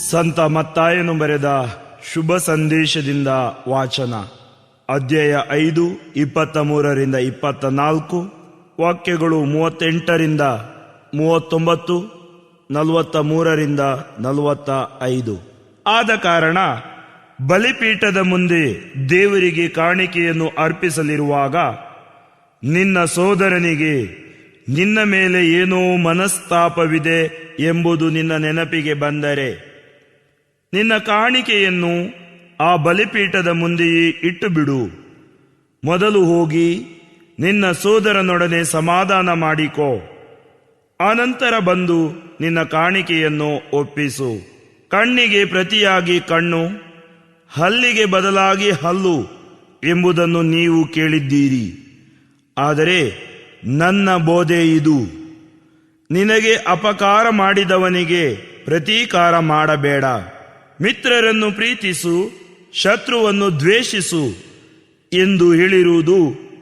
ಸಂತ ಮತ್ತಾಯನು ಬರೆದ ಶುಭ ಸಂದೇಶದಿಂದ ವಾಚನ. ಅಧ್ಯಾಯ 5, 23ರಿಂದ 24, ವಾಕ್ಯಗಳು 38ರಿಂದ 39, 43ರಿಂದ 45. ಆದ ಕಾರಣ ಬಲಿಪೀಠದ ಮುಂದೆ ದೇವರಿಗೆ ಕಾಣಿಕೆಯನ್ನು ಅರ್ಪಿಸಲಿರುವಾಗ ನಿನ್ನ ಸೋದರನಿಗೆ ನಿನ್ನ ಮೇಲೆ ಏನೋ ಮನಸ್ತಾಪವಿದೆ ಎಂಬುದು ನಿನ್ನ ನೆನಪಿಗೆ ಬಂದರೆ ನಿನ್ನ ಕಾಣಿಕೆಯನ್ನು ಆ ಬಲಿಪೀಠದ ಮುಂದೆಯೇ ಇಟ್ಟು ಬಿಡು. ಮೊದಲು ಹೋಗಿ ನಿನ್ನ ಸೋದರನೊಡನೆ ಸಮಾಧಾನ ಮಾಡಿಕೋ. ಆನಂತರ ಬಂದು ನಿನ್ನ ಕಾಣಿಕೆಯನ್ನು ಒಪ್ಪಿಸು. ಕಣ್ಣಿಗೆ ಪ್ರತಿಯಾಗಿ ಕಣ್ಣು, ಹಲ್ಲಿಗೆ ಬದಲಾಗಿ ಹಲ್ಲು ಎಂಬುದನ್ನು ನೀವು ಕೇಳಿದ್ದೀರಿ. ಆದರೆ ನನ್ನ ಬೋಧೆ ಇದು: ನಿನಗೆ ಅಪಕಾರ ಮಾಡಿದವನಿಗೆ ಪ್ರತೀಕಾರ ಮಾಡಬೇಡ. ಮಿತ್ರರನ್ನು ಪ್ರೀತಿಸು, ಶತ್ರುವನ್ನು ದ್ವೇಷಿಸು ಎಂದು ಹೇಳಿರುವುದು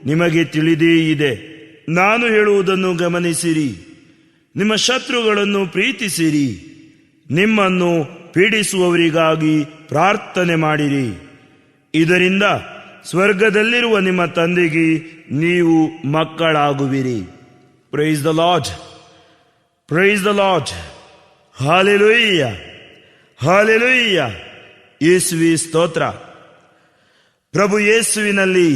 ನಿಮಗೆ ತಿಳಿದೇ ಇದೆ. ನಾನು ಹೇಳುವುದನ್ನು ಗಮನಿಸಿರಿ. ನಿಮ್ಮ ಶತ್ರುಗಳನ್ನು ಪ್ರೀತಿಸಿರಿ, ನಿಮ್ಮನ್ನು ಪೀಡಿಸುವವರಿಗಾಗಿ ಪ್ರಾರ್ಥನೆ ಮಾಡಿರಿ. ಇದರಿಂದ ಸ್ವರ್ಗದಲ್ಲಿರುವ ನಿಮ್ಮ ತಂದೆಗೆ ನೀವು ಮಕ್ಕಳಾಗುವಿರಿ. Praise the Lord, praise the Lord. Hallelujah, hallelujah. ಯೇಸುವೆ ಸ್ತೋತ್ರ. ಪ್ರಭು ಯೇಸುವಿನಲ್ಲಿ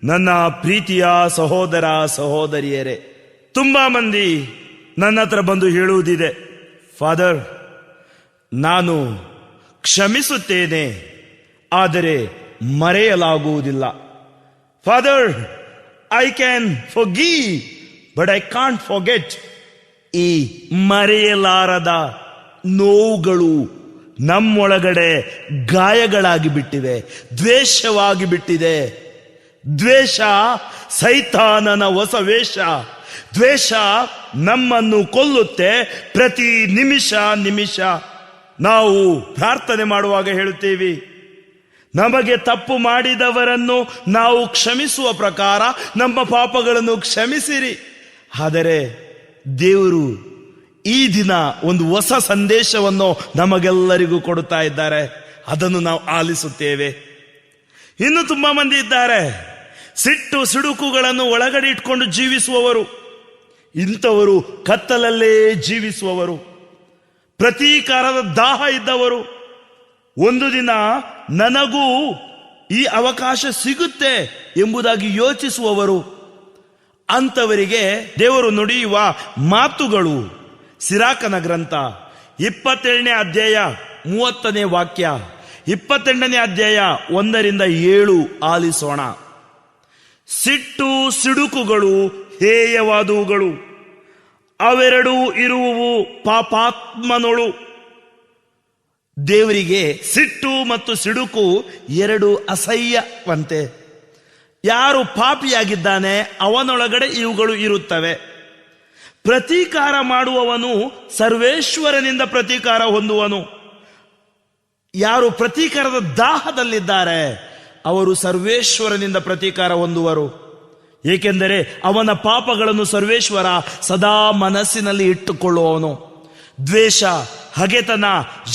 ನನ್ನ ಪ್ರೀತಿಯ ಸಹೋದರ ಸಹೋದರಿಯರೇ, ತುಂಬಾ ಮಂದಿ ನನ್ನ ಹತ್ರ ಬಂದು ಹೇಳುವುದಿದೆ, ಫಾದರ್, ನಾನು ಕ್ಷಮಿಸುತ್ತೇನೆ, ಆದರೆ ಮರೆಯಲಾಗುವುದಿಲ್ಲ. Father, I can forgive but I can't forget. ಈ ಮರೆಯಲಾರದ ನೋವುಗಳು ನಮ್ಮೊಳಗಡೆ ಗಾಯಗಳಾಗಿ ಬಿಟ್ಟಿವೆ, ದ್ವೇಷವಾಗಿ ಬಿಟ್ಟಿದೆ. ದ್ವೇಷ ಸೈತಾನನ ಹೊಸ ವೇಷ. ದ್ವೇಷ ನಮ್ಮನ್ನು ಕೊಲ್ಲುತ್ತೆ. ಪ್ರತಿ ನಿಮಿಷ ನಿಮಿಷ ನಾವು ಪ್ರಾರ್ಥನೆ ಮಾಡುವಾಗ ಹೇಳುತ್ತೇವೆ, ನಮಗೆ ತಪ್ಪು ಮಾಡಿದವರನ್ನು ನಾವು ಕ್ಷಮಿಸುವ ಪ್ರಕಾರ ನಮ್ಮ ಪಾಪಗಳನ್ನು ಕ್ಷಮಿಸಿರಿ. ಆದರೆ ದೇವರು ಈ ದಿನ ಒಂದು ಹೊಸ ಸಂದೇಶವನ್ನು ನಮಗೆಲ್ಲರಿಗೂ ಕೊಡುತ್ತಾ ಇದ್ದಾರೆ. ಅದನ್ನು ನಾವು ಆಲಿಸುತ್ತೇವೆ. ಇನ್ನು ತುಂಬಾ ಮಂದಿ ಇದ್ದಾರೆ, ಸಿಟ್ಟು ಸಿಡುಕುಗಳನ್ನು ಒಳಗಡೆ ಇಟ್ಕೊಂಡು ಜೀವಿಸುವವರು. ಇಂಥವರು ಕತ್ತಲಲ್ಲೇ ಜೀವಿಸುವವರು, ಪ್ರತೀಕಾರದ ದಾಹ ಇದ್ದವರು. ಒಂದು ದಿನ ನನಗೂ ಈ ಅವಕಾಶ ಸಿಗುತ್ತೆ ಎಂಬುದಾಗಿ ಯೋಚಿಸುವವರು. ಅಂಥವರಿಗೆ ದೇವರು ನುಡಿಯುವ ಮಾತುಗಳು ಸಿರಾಕನ ಗ್ರಂಥ 27ನೇ ಅಧ್ಯಾಯ 30ನೇ ವಾಕ್ಯ, 28ನೇ ಅಧ್ಯಾಯ 1-7 ಆಲಿಸೋಣ. ಸಿಟ್ಟು ಸಿಡುಕುಗಳು ಹೇಯವಾದವುಗಳು, ಅವೆರಡೂ ಇರುವುವು ಪಾಪಾತ್ಮನೊಳು. ದೇವರಿಗೆ ಸಿಟ್ಟು ಮತ್ತು ಸಿಡುಕು ಎರಡು ಅಸಹ್ಯವಂತೆ. ಯಾರು ಪಾಪಿಯಾಗಿದ್ದಾನೆ ಅವನೊಳಗಡೆ ಇವುಗಳು ಇರುತ್ತವೆ. ಪ್ರತೀಕಾರ ಮಾಡುವವನು ಸರ್ವೇಶ್ವರನಿಂದ ಪ್ರತೀಕಾರ ಹೊಂದುವನು. ಯಾರು ಪ್ರತೀಕಾರದ ದಾಹದಲ್ಲಿದ್ದಾರೆ ಅವರು ಸರ್ವೇಶ್ವರನಿಂದ ಪ್ರತೀಕಾರ ಹೊಂದುವರು. ಏಕೆಂದರೆ ಅವನ ಪಾಪಗಳನ್ನು ಸರ್ವೇಶ್ವರ ಸದಾ ಮನಸ್ಸಿನಲ್ಲಿ ಇಟ್ಟುಕೊಳ್ಳುವವನು. ದ್ವೇಷ, ಹಗೆತನ,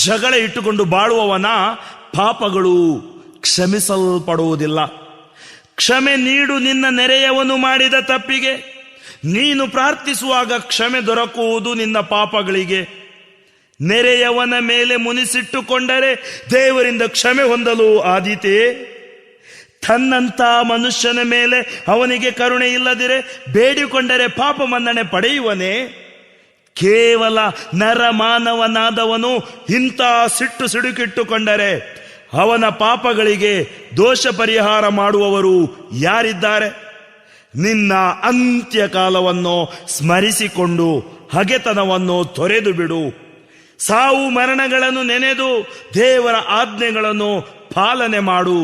ಜಗಳ ಇಟ್ಟುಕೊಂಡು ಬಾಳುವವನ ಪಾಪಗಳು ಕ್ಷಮಿಸಲ್ಪಡುವುದಿಲ್ಲ. ಕ್ಷಮೆ ನೀಡು ನಿನ್ನ ನೆರೆಯವನು ಮಾಡಿದ ತಪ್ಪಿಗೆ. ನೀನು ಪ್ರಾರ್ಥಿಸುವಾಗ ಕ್ಷಮೆ ದೊರಕುವುದು ನಿನ್ನ ಪಾಪಗಳಿಗೆ. ನೆರೆಯವನ ಮೇಲೆ ಮುನಿಸಿಟ್ಟುಕೊಂಡರೆ ದೇವರಿಂದ ಕ್ಷಮೆ ಹೊಂದಲು ಆದೀತೆ. ತನ್ನಂಥ ಮನುಷ್ಯನ ಮೇಲೆ ಅವನಿಗೆ ಕರುಣೆ ಇಲ್ಲದಿರೆ ಬೇಡಿಕೊಂಡರೆ ಪಾಪ ಮನ್ನಣೆ ಪಡೆಯುವನೇ? ಕೇವಲ ನರಮಾನವನಾದವನು ಇಂಥ ಸಿಟ್ಟು ಸಿಡುಕಿಟ್ಟುಕೊಂಡರೆ ಅವನ ಪಾಪಗಳಿಗೆ ದೋಷ ಪರಿಹಾರ ಮಾಡುವವರು ಯಾರಿದ್ದಾರೆ? ನಿನ್ನ ಅಂತ್ಯಕಾಲವನ್ನು ಸ್ಮರಿಸಿಕೊಂಡು ಹಗೆತನವನ್ನು ತೊರೆದು ಬಿಡು. ಸಾವು ಮರಣಗಳನ್ನು ನೆನೆದು ದೇವರ ಆಜ್ಞೆಗಳನ್ನು ಪಾಲನೆ ಮಾಡು.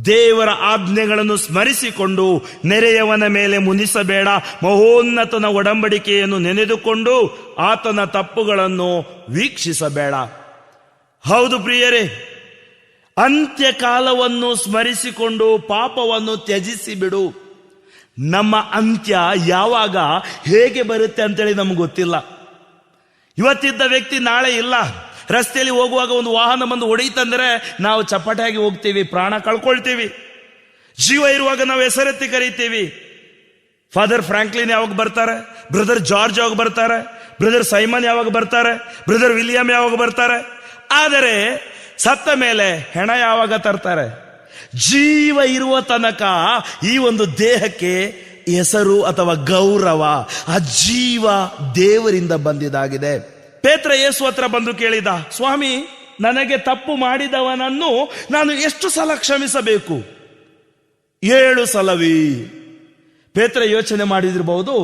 ದೇವರ ಆಜ್ಞೆಗಳನ್ನು ಸ್ಮರಿಸಿಕೊಂಡು ನೆರೆಯವನ ಮೇಲೆ ಮುನಿಸಬೇಡ. ಮಹೋನ್ನತನ ಒಡಂಬಡಿಕೆಯನ್ನು ನೆನೆದುಕೊಂಡು ಆತನ ತಪ್ಪುಗಳನ್ನು ವೀಕ್ಷಿಸಬೇಡ. ಹೌದು ಪ್ರಿಯರೇ, ಅಂತ್ಯಕಾಲವನ್ನು ಸ್ಮರಿಸಿಕೊಂಡು ಪಾಪವನ್ನು ತ್ಯಜಿಸಿ ಬಿಡು. ನಮ್ಮ ಅಂತ್ಯ ಯಾವಾಗ ಹೇಗೆ ಬರುತ್ತೆ ಅಂತೇಳಿ ನಮ್ಗೆ ಗೊತ್ತಿಲ್ಲ. ಇವತ್ತಿದ್ದ ವ್ಯಕ್ತಿ ನಾಳೆ ಇಲ್ಲ. ರಸ್ತೆಯಲ್ಲಿ ಹೋಗುವಾಗ ಒಂದು ವಾಹನ ಬಂದು ಹೊಡೆಯಿತಂದ್ರೆ ನಾವು ಚಪ್ಪಟೆಯಾಗಿ ಹೋಗ್ತೀವಿ, ಪ್ರಾಣ ಕಳ್ಕೊಳ್ತೀವಿ. ಜೀವ ಇರುವಾಗ ನಾವು ಹೆಸರೆತ್ತಿ ಕರೀತೀವಿ. ಫಾದರ್ ಫ್ರಾಂಕ್ಲಿನ್ ಯಾವಾಗ ಬರ್ತಾರೆ, ಬ್ರದರ್ ಜಾರ್ಜ್ ಯಾವಾಗ ಬರ್ತಾರೆ, ಬ್ರದರ್ ಸೈಮನ್ ಯಾವಾಗ ಬರ್ತಾರೆ, ಬ್ರದರ್ ವಿಲಿಯಂ ಯಾವಾಗ ಬರ್ತಾರೆ. ಆದರೆ ಸತ್ತ ಮೇಲೆ ಹೆಣ ಯಾವಾಗ ತರ್ತಾರೆ? ಜೀವ ಇರುವ ತನಕ ಈ ಒಂದು ದೇಹಕ್ಕೆ ಹೆಸರು ಅಥವಾ ಗೌರವ, ಆ ಜೀವ ದೇವರಿಂದ ಬಂದಿದ್ದಾಗಿದೆ. ಪೇತ್ರ ಯೇಸು ಹತ್ರ ಬಂದು ಕೇಳಿದ, ಸ್ವಾಮಿ, ನನಗೆ ತಪ್ಪು ಮಾಡಿದವನನ್ನು ನಾನು ಎಷ್ಟು ಸಲ ಕ್ಷಮಿಸಬೇಕು? 7 ಸಲವೇ. ಪೇತ್ರ ಯೋಚನೆ ಮಾಡಿದಿರಬಹುದು.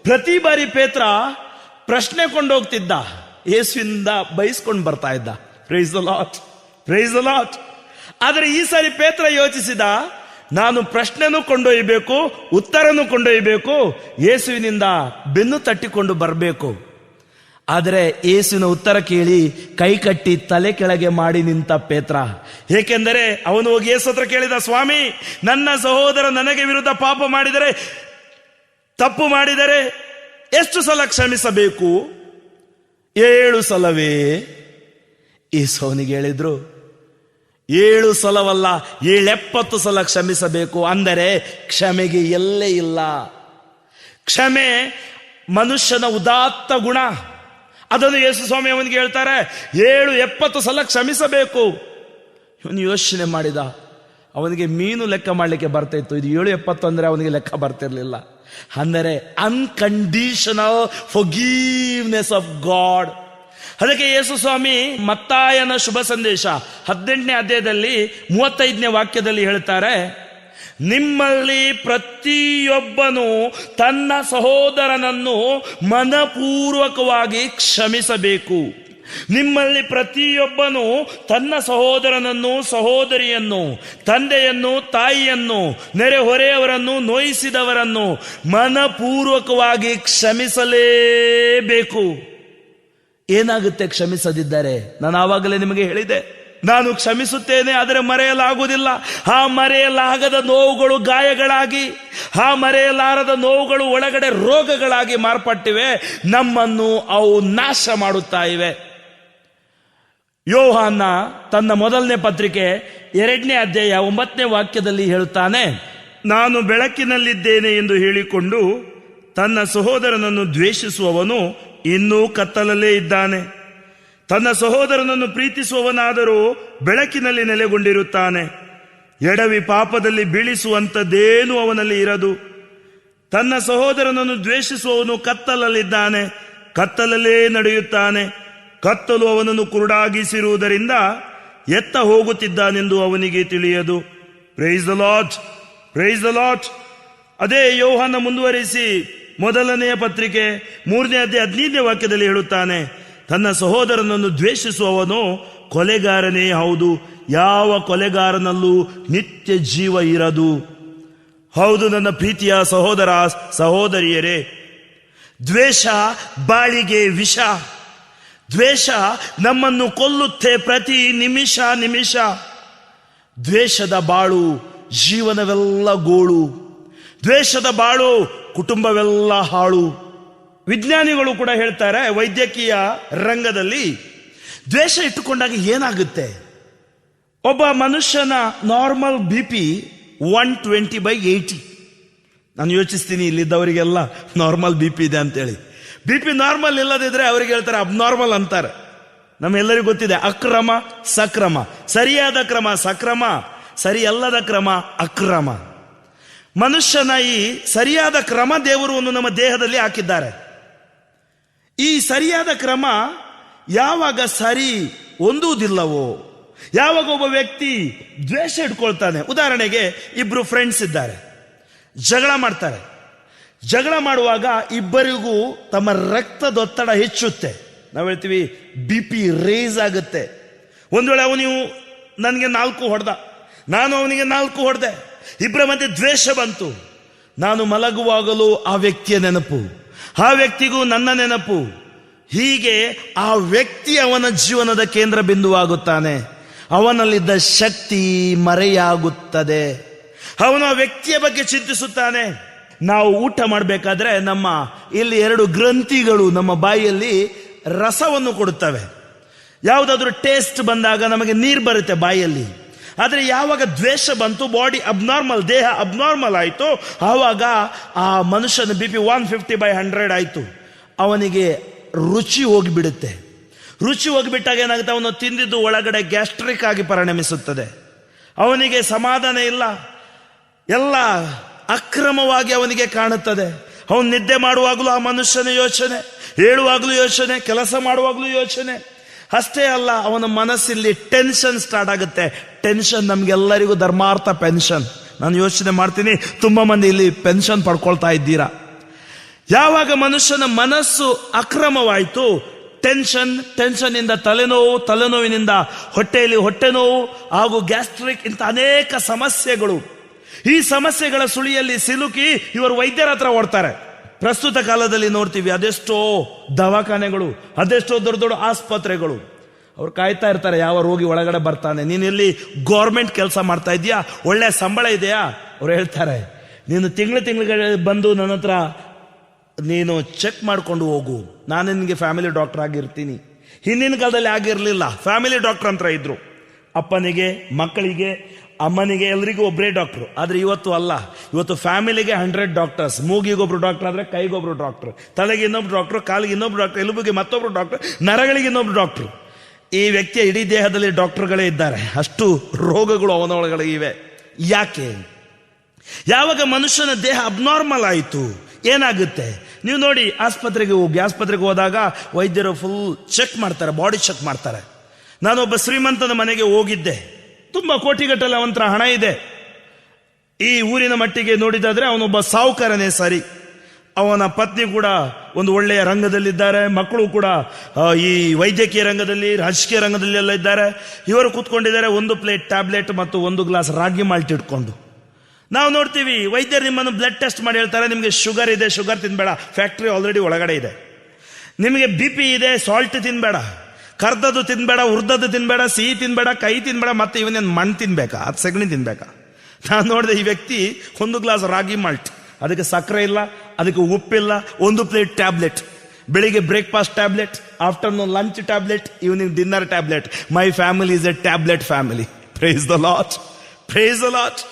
ಪ್ರತಿ ಬಾರಿ ಪೇತ್ರ ಪ್ರಶ್ನೆ ಕೊಂಡೋಗ್ತಿದ್ದ, ಯೇಸುವಿಂದ ಬಯಸ್ಕೊಂಡು ಬರ್ತಾ ಇದ್ದ. Price the Lord, praise the lord. ಆದರೆ ಈ ಸಾರಿ ಪೇತ್ರ ಯೋಚಿಸಿದ, ನಾನು ಪ್ರಶ್ನೆನೂ ಕೊಂಡೊಯ್ಯಬೇಕು, ಉತ್ತರನೂ ಕೊಂಡೊಯ್ಯಬೇಕು, ಯೇಸುವಿನಿಂದ ಬೆನ್ನು ತಟ್ಟಿಕೊಂಡು ಬರಬೇಕು. ಆದರೆ ಯೇಸುವಿನ ಉತ್ತರ ಕೇಳಿ ಕೈ ಕಟ್ಟಿ ತಲೆ ಕೆಳಗೆ ಮಾಡಿ ನಿಂತ ಪೇತ್ರ. ಏಕೆಂದರೆ ಅವನು ಹೋಗಿ ಯೇಸು ಹತ್ರ ಕೇಳಿದ, ಸ್ವಾಮಿ, ನನ್ನ ಸಹೋದರ ನನಗೆ ವಿರುದ್ಧ ಪಾಪ ಮಾಡಿದರೆ, ತಪ್ಪು ಮಾಡಿದರೆ ಎಷ್ಟು ಸಲ ಕ್ಷಮಿಸಬೇಕು? 7 ಸಲವೇ. ಯೇಸು ಅವನಿಗೆ ಹೇಳಿದ್ರು, 7 ಸಲವಲ್ಲ, 70 ಸಲ ಕ್ಷಮಿಸಬೇಕು. ಅಂದರೆ ಕ್ಷಮೆಗೆ ಎಲ್ಲೇ ಇಲ್ಲ. ಕ್ಷಮೆ ಮನುಷ್ಯನ ಉದಾತ್ತ ಗುಣ. ಅದನ್ನು ಯೇಸು ಸ್ವಾಮಿ ಅವನಿಗೆ ಹೇಳ್ತಾರೆ, 70 ಸಲ ಕ್ಷಮಿಸಬೇಕು. ಇವನು ಯೋಚನೆ ಮಾಡಿದ, ಅವನಿಗೆ ಮೀನು ಲೆಕ್ಕ ಮಾಡಲಿಕ್ಕೆ ಬರ್ತಾ ಇತ್ತು, ಇದು 70 ಅಂದ್ರೆ ಅವನಿಗೆ ಲೆಕ್ಕ ಬರ್ತಿರ್ಲಿಲ್ಲ. ಅಂದರೆ ಅನ್ಕಂಡೀಷನಲ್ ಫಾರ್ಗಿವ್ನೆಸ್ ಆಫ್ ಗಾಡ್. ಅದಕ್ಕೆ ಯೇಸು ಸ್ವಾಮಿ ಮತ್ತಾಯನ ಶುಭ ಸಂದೇಶ 18ನೇ ಅಧ್ಯಾಯದಲ್ಲಿ 35ನೇ ವಾಕ್ಯದಲ್ಲಿ ಹೇಳ್ತಾರೆ, ನಿಮ್ಮಲ್ಲಿ ಪ್ರತಿಯೊಬ್ಬನು ತನ್ನ ಸಹೋದರನನ್ನು ಮನಪೂರ್ವಕವಾಗಿ ಕ್ಷಮಿಸಬೇಕು. ನಿಮ್ಮಲ್ಲಿ ಪ್ರತಿಯೊಬ್ಬನು ತನ್ನ ಸಹೋದರನನ್ನು, ಸಹೋದರಿಯನ್ನು, ತಂದೆಯನ್ನು, ತಾಯಿಯನ್ನು, ನೆರೆಹೊರೆಯವರನ್ನು ನೋಯಿಸಿದವರನ್ನು ಮನಪೂರ್ವಕವಾಗಿ ಕ್ಷಮಿಸಲೇಬೇಕು. ಏನಾಗುತ್ತೆ ಕ್ಷಮಿಸದಿದ್ದರೆ? ನಾನು ಆವಾಗಲೇ ನಿಮಗೆ ಹೇಳಿದೆ, ನಾನು ಕ್ಷಮಿಸುತ್ತೇನೆ, ಆದರೆ ಮರೆಯಲಾಗುವುದಿಲ್ಲ. ಆ ಮರೆಯಲಾಗದ ನೋವುಗಳು ಗಾಯಗಳಾಗಿ, ಆ ಮರೆಯಲಾರದ ನೋವುಗಳು ಒಳಗಡೆ ರೋಗಗಳಾಗಿ ಮಾರ್ಪಟ್ಟಿವೆ. ನಮ್ಮನ್ನು ಅವು ನಾಶ ಮಾಡುತ್ತಾ ಇವೆ. ಯೋಹಾನ ತನ್ನ ಮೊದಲನೇ ಪತ್ರಿಕೆ 2ನೇ ಅಧ್ಯಾಯ 9ನೇ ವಾಕ್ಯದಲ್ಲಿ ಹೇಳುತ್ತಾನೆ, ನಾನು ಬೆಳಕಿನಲ್ಲಿದ್ದೇನೆ ಎಂದು ಹೇಳಿಕೊಂಡು ತನ್ನ ಸಹೋದರನನ್ನು ದ್ವೇಷಿಸುವವನು ಇನ್ನೂ ಕತ್ತಲಲ್ಲೇ ಇದ್ದಾನೆ. ತನ್ನ ಸಹೋದರನನ್ನು ಪ್ರೀತಿಸುವವನಾದರೂ ಬೆಳಕಿನಲ್ಲಿ ನೆಲೆಗೊಂಡಿರುತ್ತಾನೆ. ಎಡವಿ ಪಾಪದಲ್ಲಿ ಬೀಳಿಸುವಂಥದ್ದೇನೂ ಅವನಲ್ಲಿ ಇರದು. ತನ್ನ ಸಹೋದರನನ್ನು ದ್ವೇಷಿಸುವವನು ಕತ್ತಲಲ್ಲಿದ್ದಾನೆ, ಕತ್ತಲಲ್ಲೇ ನಡೆಯುತ್ತಾನೆ. ಕತ್ತಲು ಅವನನ್ನು ಕುರುಡಾಗಿಸಿರುವುದರಿಂದ ಎತ್ತ ಹೋಗುತ್ತಿದ್ದಾನೆಂದು ಅವನಿಗೆ ತಿಳಿಯದು. Price the Lord, praise the lord. ಅದೇ ಯೋಹಾನ ಮುಂದುವರಿಸಿ ಮೊದಲನೆಯ ಪತ್ರಿಕೆ 3ನೇ ಅಧ್ಯಾಯ 15ನೇ ವಾಕ್ಯದಲ್ಲಿ ಹೇಳುತ್ತಾನೆ, ತನ್ನ ಸಹೋದರನನ್ನು ದ್ವೇಷಿಸುವವನು ಕೊಲೆಗಾರನೇ ಹೌದು, ಯಾವ ಕೊಲೆಗಾರನಲ್ಲೂ ನಿತ್ಯ ಜೀವ ಇರದು. ಹೌದು ನನ್ನ ಪ್ರೀತಿಯ ಸಹೋದರ ಸಹೋದರಿಯರೇ, ದ್ವೇಷ ಬಾಳಿಗೆ ವಿಷ. ದ್ವೇಷ ನಮ್ಮನ್ನು ಕೊಲ್ಲುತ್ತೆ ಪ್ರತಿ ನಿಮಿಷ ನಿಮಿಷ. ದ್ವೇಷದ ಬಾಳು ಜೀವನವೆಲ್ಲ ಗೋಳು. ದ್ವೇಷದ ಬಾಳು ಕುಟುಂಬವೆಲ್ಲ ಹಾಳು. ವಿಜ್ಞಾನಿಗಳು ಕೂಡ ಹೇಳ್ತಾರೆ, ವೈದ್ಯಕೀಯ ರಂಗದಲ್ಲಿ ದ್ವೇಷ ಇಟ್ಟುಕೊಂಡಾಗ ಏನಾಗುತ್ತೆ? ಒಬ್ಬ ಮನುಷ್ಯನ ನಾರ್ಮಲ್ BP 120/80. ನಾನು ಯೋಚಿಸ್ತೀನಿ ಇಲ್ಲಿದ್ದವರಿಗೆಲ್ಲ ನಾರ್ಮಲ್ BP ಇದೆ ಅಂತೇಳಿ. BP ನಾರ್ಮಲ್ ಇಲ್ಲದಿದ್ರೆ ಅವರಿಗೆ ಹೇಳ್ತಾರೆ ಅಬ್ನಾರ್ಮಲ್ ಅಂತಾರೆ. ನಮ್ಮೆಲ್ಲರಿಗೂ ಗೊತ್ತಿದೆ ಅಕ್ರಮ ಸಕ್ರಮ, ಸರಿಯಾದ ಕ್ರಮ ಸಕ್ರಮ, ಸರಿಯಲ್ಲದ ಕ್ರಮ ಅಕ್ರಮ. ಮನುಷ್ಯನ ಈ ಸರಿಯಾದ ಕ್ರಮ ದೇವರು ಒಂದು ನಮ್ಮ ದೇಹದಲ್ಲಿ ಹಾಕಿದ್ದಾರೆ. ಈ ಸರಿಯಾದ ಕ್ರಮ ಯಾವಾಗ ಸರಿ ಹೊಂದುವುದಿಲ್ಲವೋ, ಯಾವಾಗ ಒಬ್ಬ ವ್ಯಕ್ತಿ ದ್ವೇಷ ಇಟ್ಕೊಳ್ತಾನೆ. ಉದಾಹರಣೆಗೆ ಇಬ್ರು ಫ್ರೆಂಡ್ಸ್ ಇದ್ದಾರೆ, ಜಗಳ ಮಾಡ್ತಾರೆ. ಜಗಳ ಮಾಡುವಾಗ ಇಬ್ಬರಿಗೂ ತಮ್ಮ ರಕ್ತದೊತ್ತಡ ಹೆಚ್ಚುತ್ತೆ. ನಾವು ಹೇಳ್ತೀವಿ BP ರೇಸ್ ಆಗುತ್ತೆ. ಒಂದು ವೇಳೆ ಅವನು ನನಗೆ 4 ಹೊಡೆದ, ನಾನು ಅವನಿಗೆ 4 ಹೊಡೆದೆ, ಇಬ್ಬರ ಮಧ್ಯೆ ದ್ವೇಷ ಬಂತು. ನಾನು ಮಲಗುವಾಗಲೂ ಆ ವ್ಯಕ್ತಿಯ ನೆನಪು, ಆ ವ್ಯಕ್ತಿಗೂ ನನ್ನ ನೆನಪು. ಹೀಗೆ ಆ ವ್ಯಕ್ತಿ ಅವನ ಜೀವನದ ಕೇಂದ್ರ ಬಿಂದುವಾಗುತ್ತಾನೆ. ಅವನಲ್ಲಿದ್ದ ಶಕ್ತಿ ಮರೆಯಾಗುತ್ತದೆ. ಅವನು ಆ ವ್ಯಕ್ತಿಯ ಬಗ್ಗೆ ಚಿಂತಿಸುತ್ತಾನೆ. ನಾವು ಊಟ ಮಾಡಬೇಕಾದ್ರೆ ನಮ್ಮ ಇಲ್ಲಿ 2 ಗ್ರಂಥಿಗಳು ನಮ್ಮ ಬಾಯಿಯಲ್ಲಿ ರಸವನ್ನು ಕೊಡುತ್ತವೆ. ಯಾವುದಾದ್ರೂ ಟೇಸ್ಟ್ ಬಂದಾಗ ನಮಗೆ ನೀರು ಬರುತ್ತೆ ಬಾಯಲ್ಲಿ. ಆದರೆ ಯಾವಾಗ ದ್ವೇಷ ಬಂತು, ಬಾಡಿ ಅಬ್ನಾರ್ಮಲ್, ದೇಹ ಅಬ್ನಾರ್ಮಲ್ ಆಯಿತು, ಆವಾಗ ಆ ಮನುಷ್ಯನ BP 150/100 ಆಯಿತು. ಅವನಿಗೆ ರುಚಿ ಹೋಗಿಬಿಡುತ್ತೆ. ರುಚಿ ಹೋಗಿಬಿಟ್ಟಾಗ ಏನಾಗುತ್ತೆ, ಅವನು ತಿಂದಿದ್ದು ಒಳಗಡೆ ಗ್ಯಾಸ್ಟ್ರಿಕ್ ಆಗಿ ಪರಿಣಮಿಸುತ್ತದೆ. ಅವನಿಗೆ ಸಮಾಧಾನ ಇಲ್ಲ, ಎಲ್ಲ ಅಕ್ರಮವಾಗಿ ಅವನಿಗೆ ಕಾಣುತ್ತದೆ. ಅವನು ನಿದ್ದೆ ಮಾಡುವಾಗಲೂ ಆ ಮನುಷ್ಯನ ಯೋಚನೆ, ಹೇಳುವಾಗಲೂ ಯೋಚನೆ, ಕೆಲಸ ಮಾಡುವಾಗಲೂ ಯೋಚನೆ. ಅಷ್ಟೇ ಅಲ್ಲ, ಅವನ ಮನಸ್ಸಲ್ಲಿ ಟೆನ್ಷನ್ ಸ್ಟಾರ್ಟ್ ಆಗುತ್ತೆ. ಟೆನ್ಷನ್ ನಮ್ಗೆಲ್ಲರಿಗೂ ಧರ್ಮಾರ್ಥ ಪೆನ್ಷನ್. ನಾನು ಯೋಚನೆ ಮಾಡ್ತೀನಿ, ತುಂಬ ಮಂದಿ ಇಲ್ಲಿ ಪೆನ್ಷನ್ ಪಡ್ಕೊಳ್ತಾ ಇದ್ದೀರಾ. ಯಾವಾಗ ಮನುಷ್ಯನ ಮನಸ್ಸು ಅಕ್ರಮವಾಯಿತು, ಟೆನ್ಷನ್ ಇಂದ ತಲೆನೋವು, ತಲೆನೋವಿನಿಂದ ಹೊಟ್ಟೆಯಲ್ಲಿ ಹೊಟ್ಟೆ ನೋವು ಹಾಗೂ ಗ್ಯಾಸ್ಟ್ರಿಕ್, ಇಂಥ ಅನೇಕ ಸಮಸ್ಯೆಗಳು. ಈ ಸಮಸ್ಯೆಗಳ ಸುಳಿಯಲ್ಲಿ ಸಿಲುಕಿ ಇವರು ವೈದ್ಯರ ಹತ್ರ ಓಡ್ತಾರೆ. ಪ್ರಸ್ತುತ ಕಾಲದಲ್ಲಿ ನೋಡ್ತೀವಿ, ಅದೆಷ್ಟೋ ದವಾಖಾನೆಗಳು, ಅದೆಷ್ಟೋ ದೊಡ್ಡ ದೊಡ್ಡ ಆಸ್ಪತ್ರೆಗಳು. ಅವ್ರು ಕಾಯ್ತಾ ಇರ್ತಾರೆ ಯಾವ ರೋಗಿ ಒಳಗಡೆ ಬರ್ತಾನೆ. ನೀನು ಎಲ್ಲಿ ಗೌರ್ಮೆಂಟ್ ಕೆಲಸ ಮಾಡ್ತಾ ಇದೆಯಾ, ಒಳ್ಳೆ ಸಂಬಳ ಇದೆಯಾ? ಅವ್ರು ಹೇಳ್ತಾರೆ, ನೀನು ತಿಂಗಳಿಗೆ ಬಂದು ನನ್ನ ಹತ್ರ ನೀನು ಚೆಕ್ ಮಾಡ್ಕೊಂಡು ಹೋಗು, ನಾನು ನಿನಗೆ ಫ್ಯಾಮಿಲಿ ಡಾಕ್ಟರ್ ಆಗಿರ್ತೀನಿ. ಹಿಂದಿನ ಕಾಲದಲ್ಲಿ ಆಗಿರಲಿಲ್ಲ, ಫ್ಯಾಮಿಲಿ ಡಾಕ್ಟರ್ ಅಂತ ಇದ್ರು. ಅಪ್ಪನಿಗೆ, ಮಕ್ಕಳಿಗೆ, ಅಮ್ಮನಿಗೆ, ಎಲ್ರಿಗೂ ಒಬ್ಬರೇ ಡಾಕ್ಟ್ರು. ಆದರೆ ಇವತ್ತು ಅಲ್ಲ, ಇವತ್ತು ಫ್ಯಾಮಿಲಿಗೆ 100 ಡಾಕ್ಟರ್ಸ್. ಮೂಗಿಗೊಬ್ರು ಡಾಕ್ಟರ್ ಆದರೆ ಕೈಗೊಬ್ರು ಡಾಕ್ಟರ್, ತಲೆಗೆ ಇನ್ನೊಬ್ರು ಡಾಕ್ಟ್ರು, ಕಾಲಿಗೆ ಇನ್ನೊಬ್ರು ಡಾಕ್ಟರ್, ಎಲುಬಿಗೆ ಮತ್ತೊಬ್ರು ಡಾಕ್ಟರ್, ನರಗಳಿಗೆ ಇನ್ನೊಬ್ರು ಡಾಕ್ಟ್ರು. ಈ ವ್ಯಕ್ತಿಯ ಇಡೀ ದೇಹದಲ್ಲಿ ಡಾಕ್ಟರ್ಗಳೇ ಇದ್ದಾರೆ. ಅಷ್ಟು ರೋಗಗಳು ಅವನ ಒಳಗಡೆ ಇವೆ. ಯಾಕೆ? ಯಾವಾಗ ಮನುಷ್ಯನ ದೇಹ ಅಬ್ನಾರ್ಮಲ್ ಆಯಿತು, ಏನಾಗುತ್ತೆ? ನೀವು ನೋಡಿ, ಆಸ್ಪತ್ರೆಗೆ ಹೋದಾಗ ವೈದ್ಯರು ಫುಲ್ ಚೆಕ್ ಮಾಡ್ತಾರೆ, ಬಾಡಿ ಚೆಕ್ ಮಾಡ್ತಾರೆ. ನಾನೊಬ್ಬ ಶ್ರೀಮಂತನ ಮನೆಗೆ ಹೋಗಿದ್ದೆ. ತುಂಬ ಕೋಟಿಗಟ್ಟಲೆ ಅವನ ಹಣ ಇದೆ. ಈ ಊರಿನ ಮಟ್ಟಿಗೆ ನೋಡಿದಾದ್ರೆ ಅವನೊಬ್ಬ ಸಾಹುಕಾರನೇ ಸರಿ. ಅವನ ಪತ್ನಿ ಕೂಡ ಒಂದು ಒಳ್ಳೆಯ ರಂಗದಲ್ಲಿದ್ದಾರೆ, ಮಕ್ಕಳು ಕೂಡ ಈ ವೈದ್ಯಕೀಯ ರಂಗದಲ್ಲಿ, ರಾಜಕೀಯ ರಂಗದಲ್ಲಿ ಎಲ್ಲ ಇದ್ದಾರೆ. ಇವರು ಕೂತ್ಕೊಂಡಿದ್ದಾರೆ, 1 ಪ್ಲೇಟ್ ಟ್ಯಾಬ್ಲೆಟ್ ಮತ್ತು 1 ಗ್ಲಾಸ್ ರಾಗಿ ಮಾಲ್ಟ್ ಇಟ್ಕೊಂಡು. ನಾವು ನೋಡ್ತೀವಿ, ವೈದ್ಯರು ನಿಮ್ಮನ್ನು ಬ್ಲಡ್ ಟೆಸ್ಟ್ ಮಾಡಿ ಹೇಳ್ತಾರೆ, ನಿಮಗೆ ಶುಗರ್ ಇದೆ, ಶುಗರ್ ತಿನ್ಬೇಡ, ಫ್ಯಾಕ್ಟ್ರಿ ಆಲ್ರೆಡಿ ಒಳಗಡೆ ಇದೆ. ನಿಮಗೆ BP ಇದೆ, ಸಾಲ್ಟ್ ತಿನ್ಬೇಡ, ಕರ್ದದ್ದು ತಿನ್ಬೇಡ, ಹುರ್ದದ್ದು ತಿನ್ಬೇಡ, ಸಿಹಿ ತಿನ್ಬೇಡ, ಕೈ ತಿನ್ಬೇಡ, ಮತ್ತೆ ಇವನೇನು ಮಣ್ಣು ತಿನ್ಬೇಕಾ, ಅದು ಸಗಣಿ ತಿನ್ಬೇಕಾ? ನಾನು ನೋಡಿದೆ, ಈ ವ್ಯಕ್ತಿ 1 ಗ್ಲಾಸ್ ರಾಗಿ ಮಾಲ್ಟ್, ಅದಕ್ಕೆ ಸಕ್ಕರೆ ಇಲ್ಲ, ಅದಕ್ಕೆ ಉಪ್ಪಿಲ್ಲ, 1 ಪ್ಲೇಟ್ ಟ್ಯಾಬ್ಲೆಟ್, ಬೆಳಿಗ್ಗೆ breakfast tablet, afternoon lunch tablet, evening dinner tablet. My family is A tablet family. Price the Lord, praise the lord.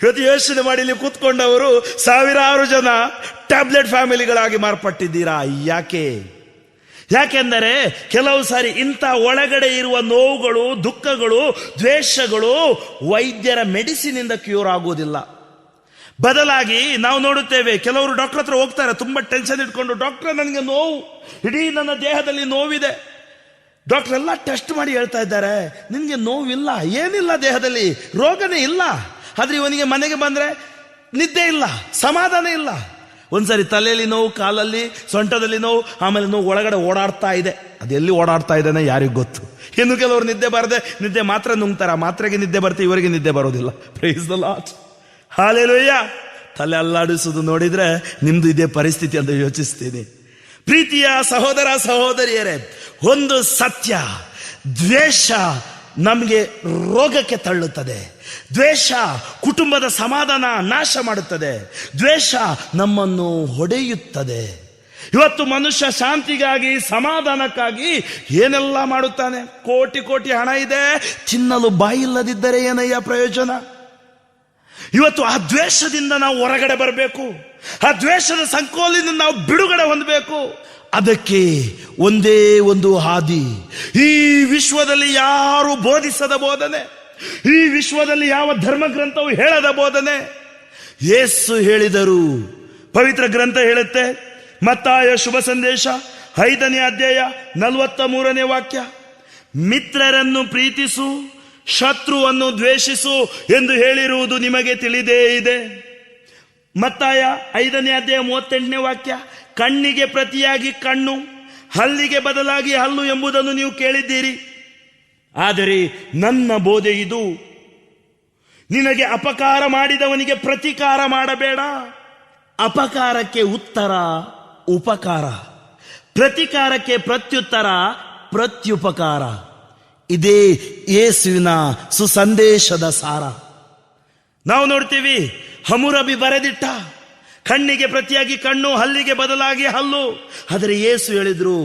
ಇವತ್ತು ಯೋಚನೆ ಮಾಡಿ, ಇಲ್ಲಿ ಕೂತ್ಕೊಂಡವರು ಸಾವಿರಾರು ಜನ ಟ್ಯಾಬ್ಲೆಟ್ ಫ್ಯಾಮಿಲಿಗಳಾಗಿ ಮಾರ್ಪಟ್ಟಿದ್ದೀರಾ. ಯಾಕೆಂದರೆ ಕೆಲವು ಸಾರಿ ಇಂಥ ಒಳಗಡೆ ಇರುವ ನೋವುಗಳು, ದುಃಖಗಳು, ದ್ವೇಷಗಳು ವೈದ್ಯರ ಮೆಡಿಸಿನ್ ಇಂದ ಕ್ಯೂರ್ ಆಗುವುದಿಲ್ಲ. ಬದಲಾಗಿ ನಾವು ನೋಡುತ್ತೇವೆ, ಕೆಲವರು ಡಾಕ್ಟರ್ ಹತ್ರ ಹೋಗ್ತಾರೆ ತುಂಬಾ ಟೆನ್ಷನ್ ಇಟ್ಕೊಂಡು, ಡಾಕ್ಟರ್ ನನಗೆ ನೋವು, ಇಡೀ ನನ್ನ ದೇಹದಲ್ಲಿ ನೋವಿದೆ. ಡಾಕ್ಟರ್ ಎಲ್ಲ ಟೆಸ್ಟ್ ಮಾಡಿ ಹೇಳ್ತಾ ಇದ್ದಾರೆ, ನಿನಗೆ ನೋವಿಲ್ಲ, ಏನಿಲ್ಲ, ದೇಹದಲ್ಲಿ ರೋಗನೇ ಇಲ್ಲ. ಆದ್ರೆ ಇವನಿಗೆ ಮನೆಗೆ ಬಂದ್ರೆ ನಿದ್ದೆ ಇಲ್ಲ, ಸಮಾಧಾನ ಇಲ್ಲ. ಒಂದ್ಸರಿ ತಲೆಯಲ್ಲಿ ನೋವು, ಕಾಲಲ್ಲಿ, ಸೊಂಟದಲ್ಲಿ ನೋವು, ಆಮೇಲೆ ನೋವು ಒಳಗಡೆ ಓಡಾಡ್ತಾ ಇದೆ. ಅದೆಲ್ಲಿ ಓಡಾಡ್ತಾ ಇದ್ದಾನೆ ಯಾರಿಗೂ ಗೊತ್ತು. ಇನ್ನು ಕೆಲವರು ನಿದ್ದೆ ಬರದೆ ನಿದ್ದೆ ಮಾತ್ರ ನುಂಗ್ತಾರೆ, ಮಾತ್ರೆಗೆ ನಿದ್ದೆ ಬರುತ್ತೆ, ಇವರಿಗೆ ನಿದ್ದೆ ಬರೋದಿಲ್ಲ. Price the Lord, hallelujah. ತಲೆ ಅಲ್ಲಾಡಿಸುವುದು ನೋಡಿದ್ರೆ ನಿಮ್ದು ಇದೇ ಪರಿಸ್ಥಿತಿ ಅಂತ ಯೋಚಿಸ್ತೀನಿ. ಪ್ರೀತಿಯ ಸಹೋದರ ಸಹೋದರಿಯರೇ, ಒಂದು ಸತ್ಯ, ದ್ವೇಷ ನಮಗೆ ರೋಗಕ್ಕೆ ತಳ್ಳುತ್ತದೆ. ದ್ವೇಷ ಕುಟುಂಬದ ಸಮಾಧಾನ ನಾಶ ಮಾಡುತ್ತದೆ. ದ್ವೇಷ ನಮ್ಮನ್ನು ಹೊಡೆಯುತ್ತದೆ. ಇವತ್ತು ಮನುಷ್ಯ ಶಾಂತಿಗಾಗಿ, ಸಮಾಧಾನಕ್ಕಾಗಿ ಏನೆಲ್ಲ ಮಾಡುತ್ತಾನೆ. ಕೋಟಿ ಕೋಟಿ ಹಣ ಇದೆ, ತಿನ್ನಲು ಬಾಯಿಲ್ಲದಿದ್ದರೆ ಏನಯ್ಯ ಪ್ರಯೋಜನ? ಇವತ್ತು ಆ ದ್ವೇಷದಿಂದ ನಾವು ಹೊರಗಡೆ ಬರಬೇಕು. ಆ ದ್ವೇಷದ ಸಂಕೋಲಿನಿಂದ ನಾವು ಬಿಡುಗಡೆ ಹೊಂದಬೇಕು. ಅದಕ್ಕೆ ಒಂದೇ ಒಂದು ಹಾದಿ. ಈ ವಿಶ್ವದಲ್ಲಿ ಯಾರು ಬೋಧಿಸದ ಬೋಧನೆ, ಈ ವಿಶ್ವದಲ್ಲಿ ಯಾವ ಧರ್ಮ ಗ್ರಂಥವು ಹೇಳದ ಬೋಧನೆ ಯೇಸು ಹೇಳಿದರು. ಪವಿತ್ರ ಗ್ರಂಥ ಹೇಳುತ್ತೆ, ಮತ್ತಾಯ ಶುಭ ಸಂದೇಶ 5ನೇ ಅಧ್ಯಾಯ 43ನೇ ವಾಕ್ಯ, ಮಿತ್ರರನ್ನು ಪ್ರೀತಿಸು, ಶತ್ರುವನ್ನು ದ್ವೇಷಿಸು ಎಂದು ಹೇಳಿರುವುದು ನಿಮಗೆ ತಿಳಿದೇ ಇದೆ. ಮತ್ತಾಯ 5ನೇ ಅಧ್ಯಾಯ 38ನೇ ವಾಕ್ಯ, ಕಣ್ಣಿಗೆ ಪ್ರತಿಯಾಗಿ ಕಣ್ಣು, ಹಲ್ಲಿಗೆ ಬದಲಾಗಿ ಹಲ್ಲು ಎಂಬುದನ್ನು ನೀವು ಕೇಳಿದ್ದೀರಿ. ಆದರೆ ನನ್ನ ಬೋಧೆ ಇದು, ನಿನಗೆ ಅಪಕಾರ ಮಾಡಿದವನಿಗೆ ಪ್ರತಿಕಾರ ಮಾಡಬೇಡ. ಅಪಕಾರಕ್ಕೆ ಉತ್ತರ ಉಪಕಾರ, ಪ್ರತಿಕಾರಕ್ಕೆ ಪ್ರತ್ಯುತ್ತರ ಪ್ರತ್ಯುಪಕಾರ. ಇದೇ ಯೇಸುವಿನ ಸುಸಂದೇಶದ ಸಾರ. ನಾವು ನೋಡ್ತೀವಿ, ಹಮುರಬಿ ಬರೆದಿಟ್ಟ, ಕಣ್ಣಿಗೆ ಪ್ರತಿಯಾಗಿ ಕಣ್ಣು, ಹಲ್ಲಿಗೆ ಬದಲಾಗಿ ಹಲ್ಲು. ಆದರೆ ಯೇಸು ಹೇಳಿದ್ರು,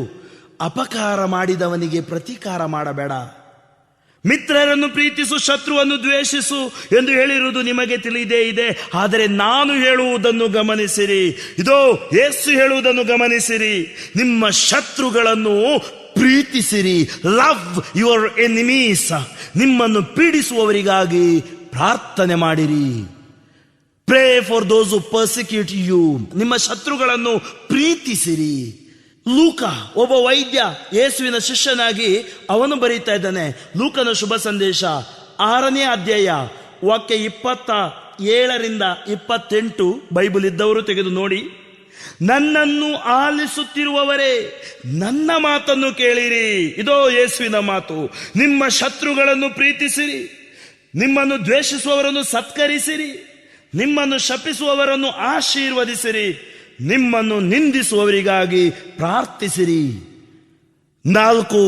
ಅಪಕಾರ ಮಾಡಿದವನಿಗೆ ಪ್ರತೀಕಾರ ಮಾಡಬೇಡ. ಮಿತ್ರರನ್ನು ಪ್ರೀತಿಸು, ಶತ್ರುವನ್ನು ದ್ವೇಷಿಸು ಎಂದು ಹೇಳಿರುವುದು ನಿಮಗೆ ತಿಳಿದೇ ಇದೆ. ಆದರೆ ನಾನು ಹೇಳುವುದನ್ನು ಗಮನಿಸಿರಿ. ಇದೋ ಯೇಸು ಹೇಳುವುದನ್ನು ಗಮನಿಸಿರಿ. ನಿಮ್ಮ ಶತ್ರುಗಳನ್ನು ಪ್ರೀತಿಸಿರಿ. Love your enemies. ನಿಮ್ಮನ್ನು ಪೀಡಿಸುವವರಿಗಾಗಿ ಪ್ರಾರ್ಥನೆ ಮಾಡಿರಿ. Pray for those who persecute you. ನಿಮ್ಮ ಶತ್ರುಗಳನ್ನು ಪ್ರೀತಿಸಿರಿ. ಲೂಕ ಒಬ್ಬ ವೈದ್ಯ, ಯೇಸುವಿನ ಶಿಷ್ಯನಾಗಿ ಅವನು ಬರೀತಾ ಇದ್ದಾನೆ. ಲೂಕನ ಶುಭ ಸಂದೇಶ 6ನೇ ಅಧ್ಯಾಯ ವಾಕ್ಯ 27ರಿಂದ 28. ಬೈಬಲ್ ಇದ್ದವರು ತೆಗೆದು ನೋಡಿ. ನನ್ನನ್ನು ಆಲಿಸುತ್ತಿರುವವರೇ, ನನ್ನ ಮಾತನ್ನು ಕೇಳಿರಿ. ಇದೋ ಯೇಸುವಿನ ಮಾತು. ನಿಮ್ಮ ಶತ್ರುಗಳನ್ನು ಪ್ರೀತಿಸಿರಿ, ನಿಮ್ಮನ್ನು ದ್ವೇಷಿಸುವವರನ್ನು ಸತ್ಕರಿಸಿರಿ, ನಿಮ್ಮನ್ನು ಶಪಿಸುವವರನ್ನು ಆಶೀರ್ವದಿಸಿರಿ, ನಿಮ್ಮನ್ನು ನಿಂದಿಸುವವರಿಗಾಗಿ ಪ್ರಾರ್ಥಿಸಿರಿ. 4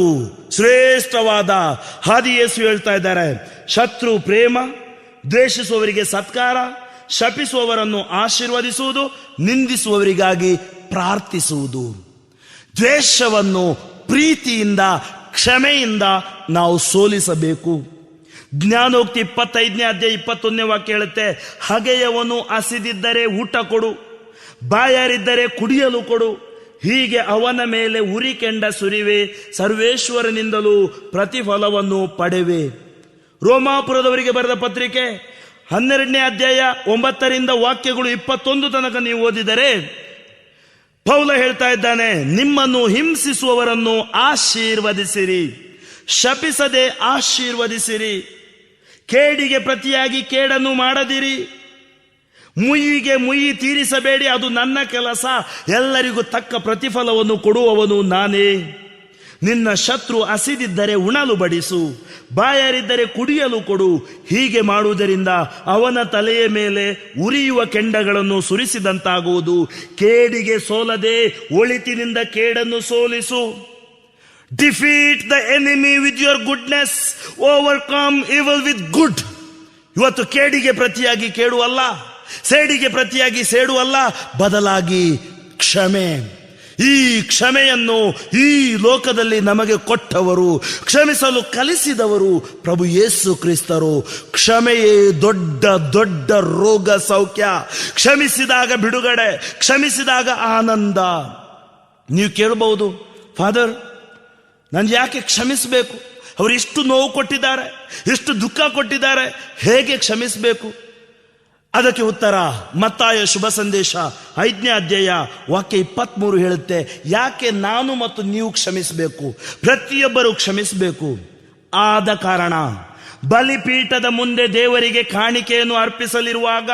ಶ್ರೇಷ್ಠವಾದ ಹಾದಿ ಯೇಸು ಹೇಳ್ತಾ ಇದ್ದಾರೆ. ಶತ್ರು ಪ್ರೇಮ, ದ್ವೇಷಿಸುವವರಿಗೆ ಸತ್ಕಾರ, ಶಪಿಸುವವರನ್ನು ಆಶೀರ್ವದಿಸುವುದು, ನಿಂದಿಸುವವರಿಗಾಗಿ ಪ್ರಾರ್ಥಿಸುವುದು. ದ್ವೇಷವನ್ನು ಪ್ರೀತಿಯಿಂದ, ಕ್ಷಮೆಯಿಂದ ನಾವು ಸೋಲಿಸಬೇಕು. ಜ್ಞಾನೋಕ್ತಿ 25ನೇ ಅಧ್ಯಾಯ 21ನೇ ವಾಕ್ಯ ಹೇಳುತ್ತೆ, ಹಗೆಯವನು ಹಸಿದಿದ್ದರೆ ಊಟ ಕೊಡು, ಬಾಯಾರಿದ್ದರೆ ಕುಡಿಯಲು ಕೊಡು, ಹೀಗೆ ಅವನ ಮೇಲೆ ಉರಿ ಕೆಂಡ ಸುರಿವೆ, ಸರ್ವೇಶ್ವರನಿಂದಲೂ ಪ್ರತಿಫಲವನ್ನು ಪಡೆವೆ. ರೋಮಾಪುರದವರಿಗೆ ಬರೆದ ಪತ್ರಿಕೆ 12ನೇ ಅಧ್ಯಾಯ 9ರಿಂದ ವಾಕ್ಯಗಳು 21 ತನಕ ನೀವು ಓದಿದರೆ ಪೌಲ ಹೇಳ್ತಾ ಇದ್ದಾನೆ, ನಿಮ್ಮನ್ನು ಹಿಂಸಿಸುವವರನ್ನು ಆಶೀರ್ವದಿಸಿರಿ, ಶಪಿಸದೆ ಆಶೀರ್ವದಿಸಿರಿ, ಕೇಡಿಗೆ ಪ್ರತಿಯಾಗಿ ಕೇಡನ್ನು ಮಾಡದಿರಿ, ಮುಯ್ಯಿಗೆ ಮುಯ್ಯಿ ತೀರಿಸಬೇಡಿ, ಅದು ನನ್ನ ಕೆಲಸ, ಎಲ್ಲರಿಗೂ ತಕ್ಕ ಪ್ರತಿಫಲವನ್ನು ಕೊಡುವವನು ನಾನೇ. ನಿನ್ನ ಶತ್ರು ಹಸಿದಿದ್ದರೆ ಉಣಲು ಬಡಿಸು, ಬಾಯಾರಿದ್ದರೆ ಕುಡಿಯಲು ಕೊಡು. ಹೀಗೆ ಮಾಡುವುದರಿಂದ ಅವನ ತಲೆಯ ಮೇಲೆ ಉರಿಯುವ ಕೆಂಡಗಳನ್ನು ಸುರಿಸಿದಂತಾಗುವುದು. ಕೇಡಿಗೆ ಸೋಲದೆ ಒಳಿತಿನಿಂದ ಕೇಡನ್ನು ಸೋಲಿಸು. Defeat the enemy with your goodness, overcome evil with good. ಇವತ್ತು ಕೇಡಿಗೆ ಪ್ರತಿಯಾಗಿ ಕೇಡು ಅಲ್ಲ, ಸೇಡಿಗೆ ಪ್ರತಿಯಾಗಿ ಸೇಡು ಅಲ್ಲ, ಬದಲಾಗಿ ಕ್ಷಮೆ. ಈ ಕ್ಷಮೆಯನ್ನು ಈ ಲೋಕದಲ್ಲಿ ನಮಗೆ ಕೊಟ್ಟವರು, ಕ್ಷಮಿಸಲು ಕಲಿಸಿದವರು ಪ್ರಭು ಯೇಸು ಕ್ರಿಸ್ತರು. ಕ್ಷಮೆಯೇ ದೊಡ್ಡ ದೊಡ್ಡ ರೋಗ ಸೌಖ್ಯ. ಕ್ಷಮಿಸಿದಾಗ ಬಿಡುಗಡೆ, ಕ್ಷಮಿಸಿದಾಗ ಆನಂದ. ನೀವು ಕೇಳಬಹುದು, ಫಾದರ್ ನಾನು ಯಾಕೆ ಕ್ಷಮಿಸಬೇಕು? ಅವರು ಇಷ್ಟು ನೋವು ಕೊಟ್ಟಿದ್ದಾರೆ, ಇಷ್ಟು ದುಃಖ ಕೊಟ್ಟಿದ್ದಾರೆ, ಹೇಗೆ ಕ್ಷಮಿಸಬೇಕು? ಅದಕ್ಕೆ ಉತ್ತರ ಮತ್ತಾಯ ಶುಭ ಸಂದೇಶ 5ನೇ ಅಧ್ಯಾಯ ವಾಕ್ಯ 23 ಹೇಳುತ್ತೆ, ಯಾಕೆ ನಾನು ಮತ್ತು ನೀವು ಕ್ಷಮಿಸಬೇಕು? ಪ್ರತಿಯೊಬ್ಬರು ಕ್ಷಮಿಸಬೇಕು. ಆದ ಕಾರಣ ಬಲಿಪೀಠದ ಮುಂದೆ ದೇವರಿಗೆ ಕಾಣಿಕೆಯನ್ನು ಅರ್ಪಿಸಲಿರುವಾಗ,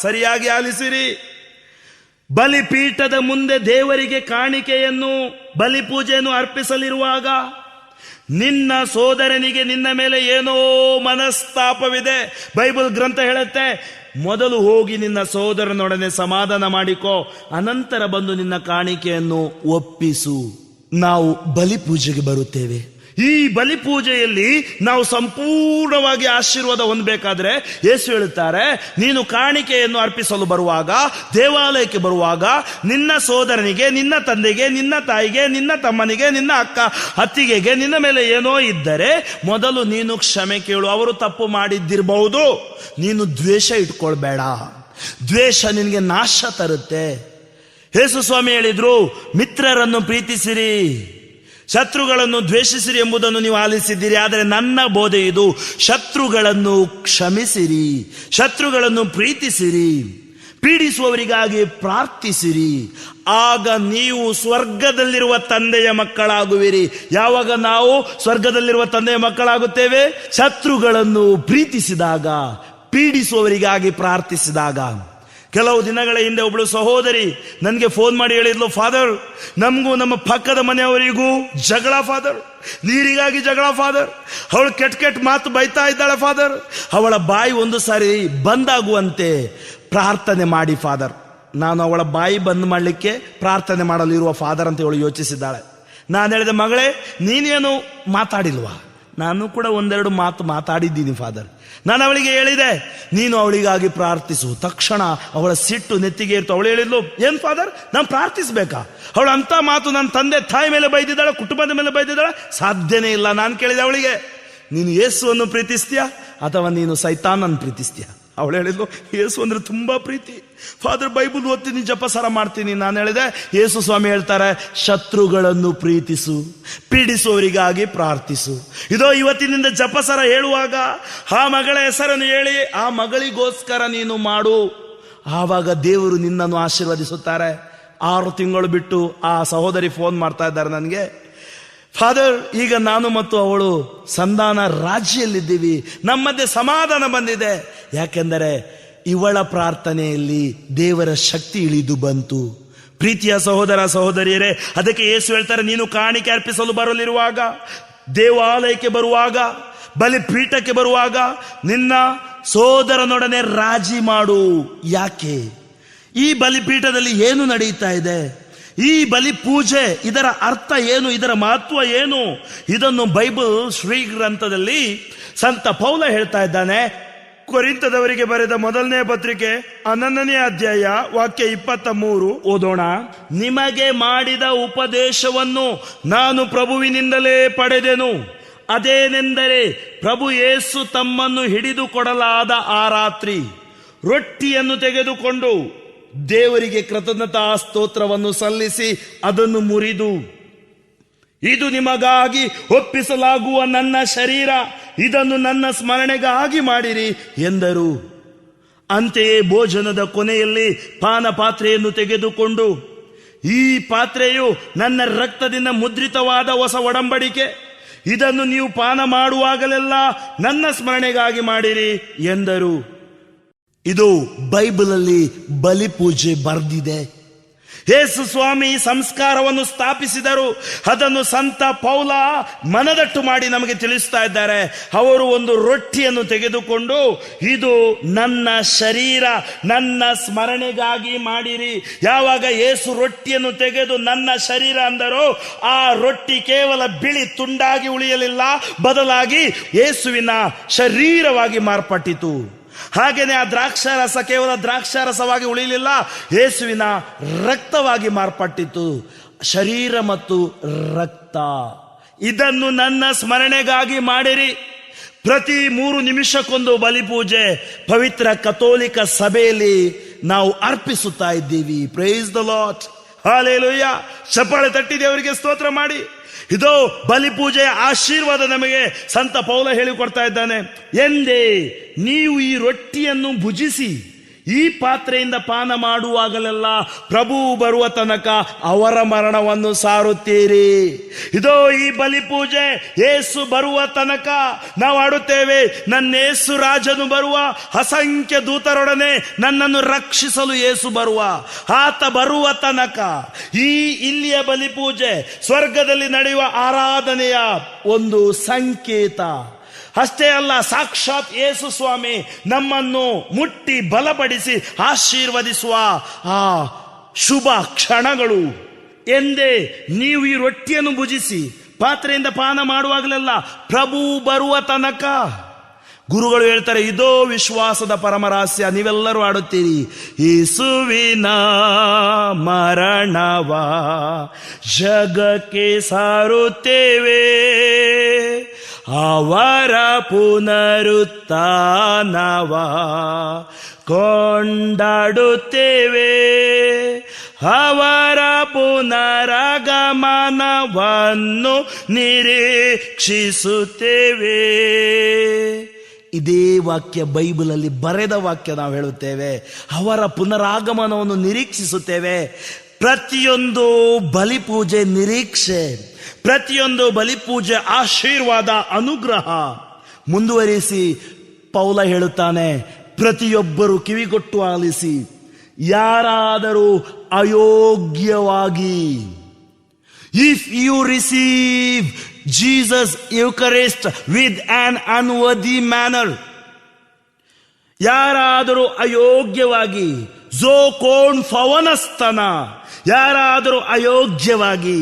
ಸರಿಯಾಗಿ ಆಲಿಸಿರಿ, ಬಲಿಪೀಠದ ಮುಂದೆ ದೇವರಿಗೆ ಕಾಣಿಕೆಯನ್ನು, ಬಲಿಪೂಜೆಯನ್ನು ಅರ್ಪಿಸಲಿರುವಾಗ ನಿನ್ನ ಸೋದರನಿಗೆ ನಿನ್ನ ಮೇಲೆ ಏನೋ ಮನಸ್ತಾಪವಿದೆ. ಬೈಬಲ್ ಗ್ರಂಥ ಹೇಳುತ್ತೆ, ಮೊದಲು ಹೋಗಿ ನಿನ್ನ ಸೋದರನೊಡನೆ ಸಮಾಧಾನ ಮಾಡಿಕೋ, ಅನಂತರ ಬಂದು ನಿನ್ನ ಕಾಣಿಕೆಯನ್ನು ಒಪ್ಪಿಸು. ನಾವು ಬಲಿಪೂಜೆಗೆ ಬರುತ್ತೇವೆ. ಈ ಬಲಿಪೂಜೆಯಲ್ಲಿ ನಾವು ಸಂಪೂರ್ಣವಾಗಿ ಆಶೀರ್ವಾದ ಹೊಂದಬೇಕಾದ್ರೆ ಯೇಸು ಹೇಳುತ್ತಾರೆ, ನೀನು ಕಾಣಿಕೆಯನ್ನು ಅರ್ಪಿಸಲು ಬರುವಾಗ, ದೇವಾಲಯಕ್ಕೆ ಬರುವಾಗ, ನಿನ್ನ ಸೋದರನಿಗೆ, ನಿನ್ನ ತಂದೆಗೆ, ನಿನ್ನ ತಾಯಿಗೆ, ನಿನ್ನ ತಮ್ಮನಿಗೆ, ನಿನ್ನ ಅಕ್ಕ ಅತ್ತಿಗೆಗೆ ನಿನ್ನ ಮೇಲೆ ಏನೋ ಇದ್ದರೆ ಮೊದಲು ನೀನು ಕ್ಷಮೆ ಕೇಳು. ಅವರು ತಪ್ಪು ಮಾಡಿದ್ದಿರಬಹುದು, ನೀನು ದ್ವೇಷ ಇಟ್ಕೊಳ್ಬೇಡ. ದ್ವೇಷ ನಿನಗೆ ನಾಶ ತರುತ್ತೆ. ಯೇಸು ಸ್ವಾಮಿ ಹೇಳಿದ್ರು, ಮಿತ್ರರನ್ನು ಪ್ರೀತಿಸಿರಿ, ಶತ್ರುಗಳನ್ನು ದ್ವೇಷಿಸಿರಿ ಎಂಬುದನ್ನು ನೀವು ಆಲಿಸಿದ್ದೀರಿ. ಆದರೆ ನನ್ನ ಬೋಧೆ ಇದು, ಶತ್ರುಗಳನ್ನು ಕ್ಷಮಿಸಿರಿ, ಶತ್ರುಗಳನ್ನು ಪ್ರೀತಿಸಿರಿ, ಪೀಡಿಸುವವರಿಗಾಗಿ ಪ್ರಾರ್ಥಿಸಿರಿ. ಆಗ ನೀವು ಸ್ವರ್ಗದಲ್ಲಿರುವ ತಂದೆಯ ಮಕ್ಕಳಾಗುವಿರಿ. ಯಾವಾಗ ನಾವು ಸ್ವರ್ಗದಲ್ಲಿರುವ ತಂದೆಯ ಮಕ್ಕಳಾಗುತ್ತೇವೆ? ಶತ್ರುಗಳನ್ನು ಪ್ರೀತಿಸಿದಾಗ, ಪೀಡಿಸುವವರಿಗಾಗಿ ಪ್ರಾರ್ಥಿಸಿದಾಗ. ಕೆಲವು ದಿನಗಳ ಹಿಂದೆ ಒಬ್ಬಳು ಸಹೋದರಿ ನನಗೆ ಫೋನ್ ಮಾಡಿ ಹೇಳಿದ್ಲು, ಫಾದರ್ ನಮಗೂ ನಮ್ಮ ಪಕ್ಕದ ಮನೆಯವರಿಗೂ ಜಗಳ ಫಾದರ್, ನೀರಿಗಾಗಿ ಜಗಳ ಫಾದರ್, ಅವಳು ಕೆಟ್ಟ ಮಾತು ಬೈತಾ ಇದ್ದಾಳೆ ಫಾದರ್, ಅವಳ ಬಾಯಿ ಒಂದು ಸಾರಿ ಬಂದಾಗುವಂತೆ ಪ್ರಾರ್ಥನೆ ಮಾಡಿ ಫಾದರ್. ನಾನು ಅವಳ ಬಾಯಿ ಬಂದ್ ಮಾಡಲಿಕ್ಕೆ ಪ್ರಾರ್ಥನೆ ಮಾಡಲು ಇರುವ ಫಾದರ್ ಅಂತ ಅವಳು ಯೋಚಿಸಿದ್ದಾಳೆ. ನಾನು ಹೇಳಿದೆ, ಮಗಳೇ ನೀನೇನು ಮಾತಾಡಿಲ್ವಾ? ನಾನು ಕೂಡ ಒಂದೆರಡು ಮಾತು ಮಾತಾಡಿದ್ದೀನಿ ಫಾದರ್. ನಾನು ಅವಳಿಗೆ ಹೇಳಿದೆ, ನೀನು ಅವಳಿಗಾಗಿ ಪ್ರಾರ್ಥಿಸು. ತಕ್ಷಣ ಅವಳ ಸಿಟ್ಟು ನೆತ್ತಿಗೆ ಇರ್ತು. ಅವಳು ಹೇಳಿದ್ಲು, ಏನ್ ಫಾದರ್, ನಾನು ಪ್ರಾರ್ಥಿಸ್ಬೇಕಾ? ಅವಳು ಅಂತ ಮಾತು ನನ್ನ ತಂದೆ ತಾಯಿ ಮೇಲೆ ಬೈದಿದ್ದಾಳೆ, ಕುಟುಂಬದ ಮೇಲೆ ಬೈದಿದ್ದಾಳೆ, ಸಾಧ್ಯನೇ ಇಲ್ಲ. ನಾನು ಕೇಳಿದೆ ಅವಳಿಗೆ, ನೀನು ಯೇಸುವನ್ನು ಪ್ರೀತಿಸ್ತೀಯಾ ಅಥವಾ ನೀನು ಸೈತಾನನ್ನು ಪ್ರೀತಿಸ್ತೀಯಾ? ಅವಳು ಹೇಳಿದ್ಲು, ಯೇಸು ಅಂದ್ರೆ ತುಂಬಾ ಪ್ರೀತಿ ಫಾದರ್, ಬೈಬಲ್ ಓದ್ತೀನಿ, ಜಪಸರ ಮಾಡ್ತೀನಿ. ನಾನು ಹೇಳಿದೆ, ಯೇಸು ಸ್ವಾಮಿ ಹೇಳ್ತಾರೆ, ಶತ್ರುಗಳನ್ನು ಪ್ರೀತಿಸು, ಪೀಡಿಸುವವರಿಗಾಗಿ ಪ್ರಾರ್ಥಿಸು. ಇದೋ ಇವತ್ತಿನಿಂದ ಜಪಸರ ಹೇಳುವಾಗ ಆ ಮಗಳ ಹೆಸರನ್ನು ಹೇಳಿ ಆ ಮಗಳಿಗೋಸ್ಕರ ನೀನು ಮಾಡು. ಆವಾಗ ದೇವರು ನಿನ್ನನ್ನು ಆಶೀರ್ವದಿಸುತ್ತಾರೆ. 6 ತಿಂಗಳು ಬಿಟ್ಟು ಆ ಸಹೋದರಿ ಫೋನ್ ಮಾಡ್ತಾ ಇದ್ದಾರೆ ನನಗೆ, ಫಾದರ್, ಈಗ ನಾನು ಮತ್ತು ಅವಳು ಸಂಧಾನ ರಾಜಿಯಲ್ಲಿದ್ದೀವಿ, ನಮ್ಮ ಮಧ್ಯೆ ಸಮಾಧಾನ ಬಂದಿದೆ. ಯಾಕೆಂದರೆ ಇವಳ ಪ್ರಾರ್ಥನೆಯಲ್ಲಿ ದೇವರ ಶಕ್ತಿ ಇಳಿದು ಬಂತು. ಪ್ರೀತಿಯ ಸಹೋದರ ಸಹೋದರಿಯರೇ, ಅದಕ್ಕೆ ಯೇಸು ಹೇಳ್ತಾರೆ, ನೀನು ಕಾಣಿಕೆ ಅರ್ಪಿಸಲು ಬರಲಿರುವಾಗ, ದೇವಾಲಯಕ್ಕೆ ಬರುವಾಗ, ಬಲಿಪೀಠಕ್ಕೆ ಬರುವಾಗ ನಿನ್ನ ಸೋದರನೊಡನೆ ರಾಜಿ ಮಾಡು. ಯಾಕೆ? ಈ ಬಲಿಪೀಠದಲ್ಲಿ ಏನು ನಡೆಯುತ್ತಾ ಇದೆ? ಈ ಬಲಿ ಪೂಜೆ, ಇದರ ಅರ್ಥ ಏನು? ಇದರ ಮಹತ್ವ ಏನು? ಇದನ್ನು ಬೈಬಲ್ ಶ್ರೀ ಗ್ರಂಥದಲ್ಲಿ ಸಂತ ಪೌಲ ಹೇಳ್ತಾ ಇದ್ದಾನೆ. ಕೊರಿಂಥದವರಿಗೆ ಬರೆದ 1ನೇ ಪತ್ರಿಕೆ 11ನೇ ಅಧ್ಯಾಯ ವಾಕ್ಯ 23 ಓದೋಣ. ನಿಮಗೆ ಮಾಡಿದ ಉಪದೇಶವನ್ನು ನಾನು ಪ್ರಭುವಿನಿಂದಲೇ ಪಡೆದೆನು. ಅದೇನೆಂದರೆ, ಪ್ರಭು ಯೇಸು ತಮ್ಮನ್ನು ಹಿಡಿದು ಕೊಡಲಾದ ಆ ರಾತ್ರಿ ರೊಟ್ಟಿಯನ್ನು ತೆಗೆದುಕೊಂಡು ದೇವರಿಗೆ ಕೃತಜ್ಞತಾ ಸ್ತೋತ್ರವನ್ನು ಸಲ್ಲಿಸಿ ಅದನ್ನು ಮುರಿದು, ಇದು ನಿಮಗಾಗಿ ಒಪ್ಪಿಸಲಾಗುವ ನನ್ನ ಶರೀರ, ಇದನ್ನು ನನ್ನ ಸ್ಮರಣೆಗಾಗಿ ಮಾಡಿರಿ ಎಂದರು. ಅಂತೆಯೇ ಭೋಜನದ ಕೊನೆಯಲ್ಲಿ ಪಾನ ಪಾತ್ರೆಯನ್ನು ತೆಗೆದುಕೊಂಡು, ಈ ಪಾತ್ರೆಯು ನನ್ನ ರಕ್ತದಿಂದ ಮುದ್ರಿತವಾದ ಹೊಸ ಒಡಂಬಡಿಕೆ, ಇದನ್ನು ನೀವು ಪಾನ ಮಾಡುವಾಗಲೆಲ್ಲ ನನ್ನ ಸ್ಮರಣೆಗಾಗಿ ಮಾಡಿರಿ ಎಂದರು. ಇದು ಬೈಬಲ್ ಅಲ್ಲಿ ಬಲಿ ಪೂಜೆ ಬರೆದಿದೆ. ಯೇಸು ಸ್ವಾಮಿ ಸಂಸ್ಕಾರವನ್ನು ಸ್ಥಾಪಿಸಿದರು. ಅದನ್ನು ಸಂತ ಪೌಲ ಮನದಟ್ಟು ಮಾಡಿ ನಮಗೆ ತಿಳಿಸ್ತಾ ಇದ್ದಾರೆ. ಅವರು ಒಂದು ರೊಟ್ಟಿಯನ್ನು ತೆಗೆದುಕೊಂಡು, ಇದು ನನ್ನ ಶರೀರ, ನನ್ನ ಸ್ಮರಣೆಗಾಗಿ ಮಾಡಿರಿ. ಯಾವಾಗ ಯೇಸು ರೊಟ್ಟಿಯನ್ನು ತೆಗೆದು ನನ್ನ ಶರೀರ ಅಂದರು, ಆ ರೊಟ್ಟಿ ಕೇವಲ ಬಿಳಿ ತುಂಡಾಗಿ ಉಳಿಯಲಿಲ್ಲ, ಬದಲಾಗಿ ಯೇಸುವಿನ ಶರೀರವಾಗಿ ಮಾರ್ಪಟ್ಟಿತು. ಹಾಗೇನೆ ಆ ದ್ರಾಕ್ಷಾರಸ ಕೇವಲ ದ್ರಾಕ್ಷಾರಸವಾಗಿ ಉಳಿಯಲಿಲ್ಲ, ಯೇಸುವಿನ ರಕ್ತವಾಗಿ ಮಾರ್ಪಟ್ಟಿತು. ಶರೀರ ಮತ್ತು ರಕ್ತ, ಇದನ್ನು ನನ್ನ ಸ್ಮರಣೆಗಾಗಿ ಮಾಡಿರಿ. ಪ್ರತಿ 3 ನಿಮಿಷಕ್ಕೊಂದು ಬಲಿಪೂಜೆ ಪವಿತ್ರ ಕಥೋಲಿಕ ಸಭೆಯಲ್ಲಿ ನಾವು ಅರ್ಪಿಸುತ್ತಾ ಇದ್ದೀವಿ. Price the Lord, hallelujah. ಚಪ್ಪಾಳೆ ತಟ್ಟಿ ದೇವರಿಗೆ ಸ್ತೋತ್ರ ಮಾಡಿ. ಇದೋ ಬಲಿಪೂಜೆಯ ಆಶೀರ್ವಾದ ನಮಗೆ ಸಂತ ಪೌಲ ಹೇಳಿಕೊಡ್ತಾ ಇದ್ದಾನೆ. ಎಂದೇ ನೀವು ಈ ರೊಟ್ಟಿಯನ್ನು ಭುಜಿಸಿ ಈ ಪಾತ್ರೆಯಿಂದ ಪಾನ ಮಾಡುವಾಗಲೆಲ್ಲ ಪ್ರಭು ಬರುವ ತನಕ ಅವರ ಮರಣವನ್ನು ಸಾರುತ್ತೀರಿ. ಇದೋ ಈ ಬಲಿಪೂಜೆ ಯೇಸು ಬರುವ ತನಕ ನಾವು ಆಡುತ್ತೇವೆ. ನನ್ನ ಯೇಸು ರಾಜನು ಬರುವ, ಅಸಂಖ್ಯ ದೂತರೊಡನೆ ನನ್ನನ್ನು ರಕ್ಷಿಸಲು ಯೇಸು ಬರುವ, ಆತ ಬರುವ ತನಕ ಈ ಇಲ್ಲಿಯ ಬಲಿಪೂಜೆ ಸ್ವರ್ಗದಲ್ಲಿ ನಡೆಯುವ ಆರಾಧನೆಯ ಒಂದು ಸಂಕೇತ. ಅಷ್ಟೇ ಅಲ್ಲ, ಸಾಕ್ಷಾತ್ ಯೇಸು ಸ್ವಾಮಿ ನಮ್ಮನ್ನು ಮುಟ್ಟಿ ಬಲಪಡಿಸಿ ಆಶೀರ್ವದಿಸುವ ಆ ಶುಭ ಕ್ಷಣಗಳು. ಎಂದೇ ನೀವು ಈ ರೊಟ್ಟಿಯನ್ನು ಭುಜಿಸಿ ಪಾತ್ರೆಯಿಂದ ಪಾನ ಮಾಡುವಾಗಲೆಲ್ಲ ಪ್ರಭು ಬರುವ ತನಕ. ಗುರುಗಳು ಹೇಳ್ತಾರೆ, ಇದೋ ವಿಶ್ವಾಸದ ಪರಮರಹಸ್ಯ. ನೀವೆಲ್ಲರೂ ಆಡುತ್ತೀರಿ, ಯೇಸುವಿನ ಮರಣವ ಜಗಕ್ಕೆ ಸಾರುತ್ತೇವೆ, ಅವರ ಪುನರುತ್ಥಾನವ ಕೊಂಡಾಡುತ್ತೇವೆ, ಅವರ ಪುನರಾಗಮನವನ್ನು ನಿರೀಕ್ಷಿಸುತ್ತೇವೆ. ಇದೇ ವಾಕ್ಯ ಬೈಬಲ್ ಅಲ್ಲಿ ಬರೆದ ವಾಕ್ಯ. ನಾವು ಹೇಳುತ್ತೇವೆ, ಅವರ ಪುನರಾಗಮನವನ್ನು ನಿರೀಕ್ಷಿಸುತ್ತೇವೆ. ಪ್ರತಿಯೊಂದು ಬಲಿಪೂಜೆ ನಿರೀಕ್ಷೆ, ಪ್ರತಿಯೊಂದು ಬಲಿಪೂಜೆ ಆಶೀರ್ವಾದ, ಅನುಗ್ರಹ. ಮುಂದುವರಿಸಿ ಪೌಲ ಹೇಳುತ್ತಾನೆ, ಪ್ರತಿಯೊಬ್ಬರು ಕಿವಿಗೊಟ್ಟು ಆಲಿಸಿ, ಯಾರಾದರೂ ಅಯೋಗ್ಯವಾಗಿ, if you receive Jesus Eucharist with an unworthy manner, ಯಾರಾದರೂ ಅಯೋಗ್ಯವಾಗಿ, ಝೋಕೋನ್ ಫವನಸ್ತನ, ಯಾರಾದರೂ ಅಯೋಗ್ಯವಾಗಿ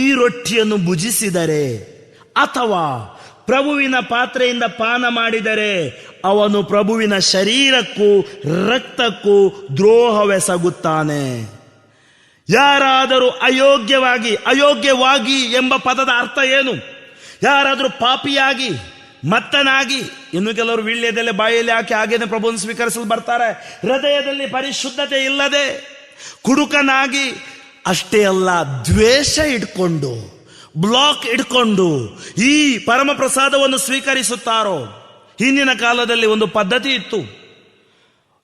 ಈ ರೊಟ್ಟಿಯನ್ನು ಭುಜಿಸಿದರೆ ಅಥವಾ ಪ್ರಭುವಿನ ಪಾತ್ರೆಯಿಂದ ಪಾನ ಮಾಡಿದರೆ ಅವನು ಪ್ರಭುವಿನ ಶರೀರಕ್ಕೂ ರಕ್ತಕ್ಕೂ ದ್ರೋಹವೆಸಗುತ್ತಾನೆ. ಯಾರಾದರೂ ಅಯೋಗ್ಯವಾಗಿ ಎಂಬ ಪದದ ಅರ್ಥ ಏನು? ಯಾರಾದರೂ ಪಾಪಿಯಾಗಿ, ಮತ್ತನಾಗಿ, ಇನ್ನು ಕೆಲವರು ವೀಳ್ಯದೆಲೆ ಬಾಯಲ್ಲಿ ಹಾಕಿ ಹಾಗೇನೆ ಪ್ರಭುವನ್ನು ಸ್ವೀಕರಿಸಲು ಬರ್ತಾರೆ, ಹೃದಯದಲ್ಲಿ ಪರಿಶುದ್ಧತೆ ಇಲ್ಲದೆ, ಕುಡುಕನಾಗಿ, ಅಷ್ಟೇ ಅಲ್ಲ ದ್ವೇಷ ಇಟ್ಕೊಂಡು, ಬ್ಲಾಕ್ ಇಟ್ಕೊಂಡು ಈ ಪರಮ ಪ್ರಸಾದವನ್ನು ಸ್ವೀಕರಿಸುತ್ತಾರೋ. ಹಿಂದಿನ ಕಾಲದಲ್ಲಿ ಒಂದು ಪದ್ಧತಿ ಇತ್ತು,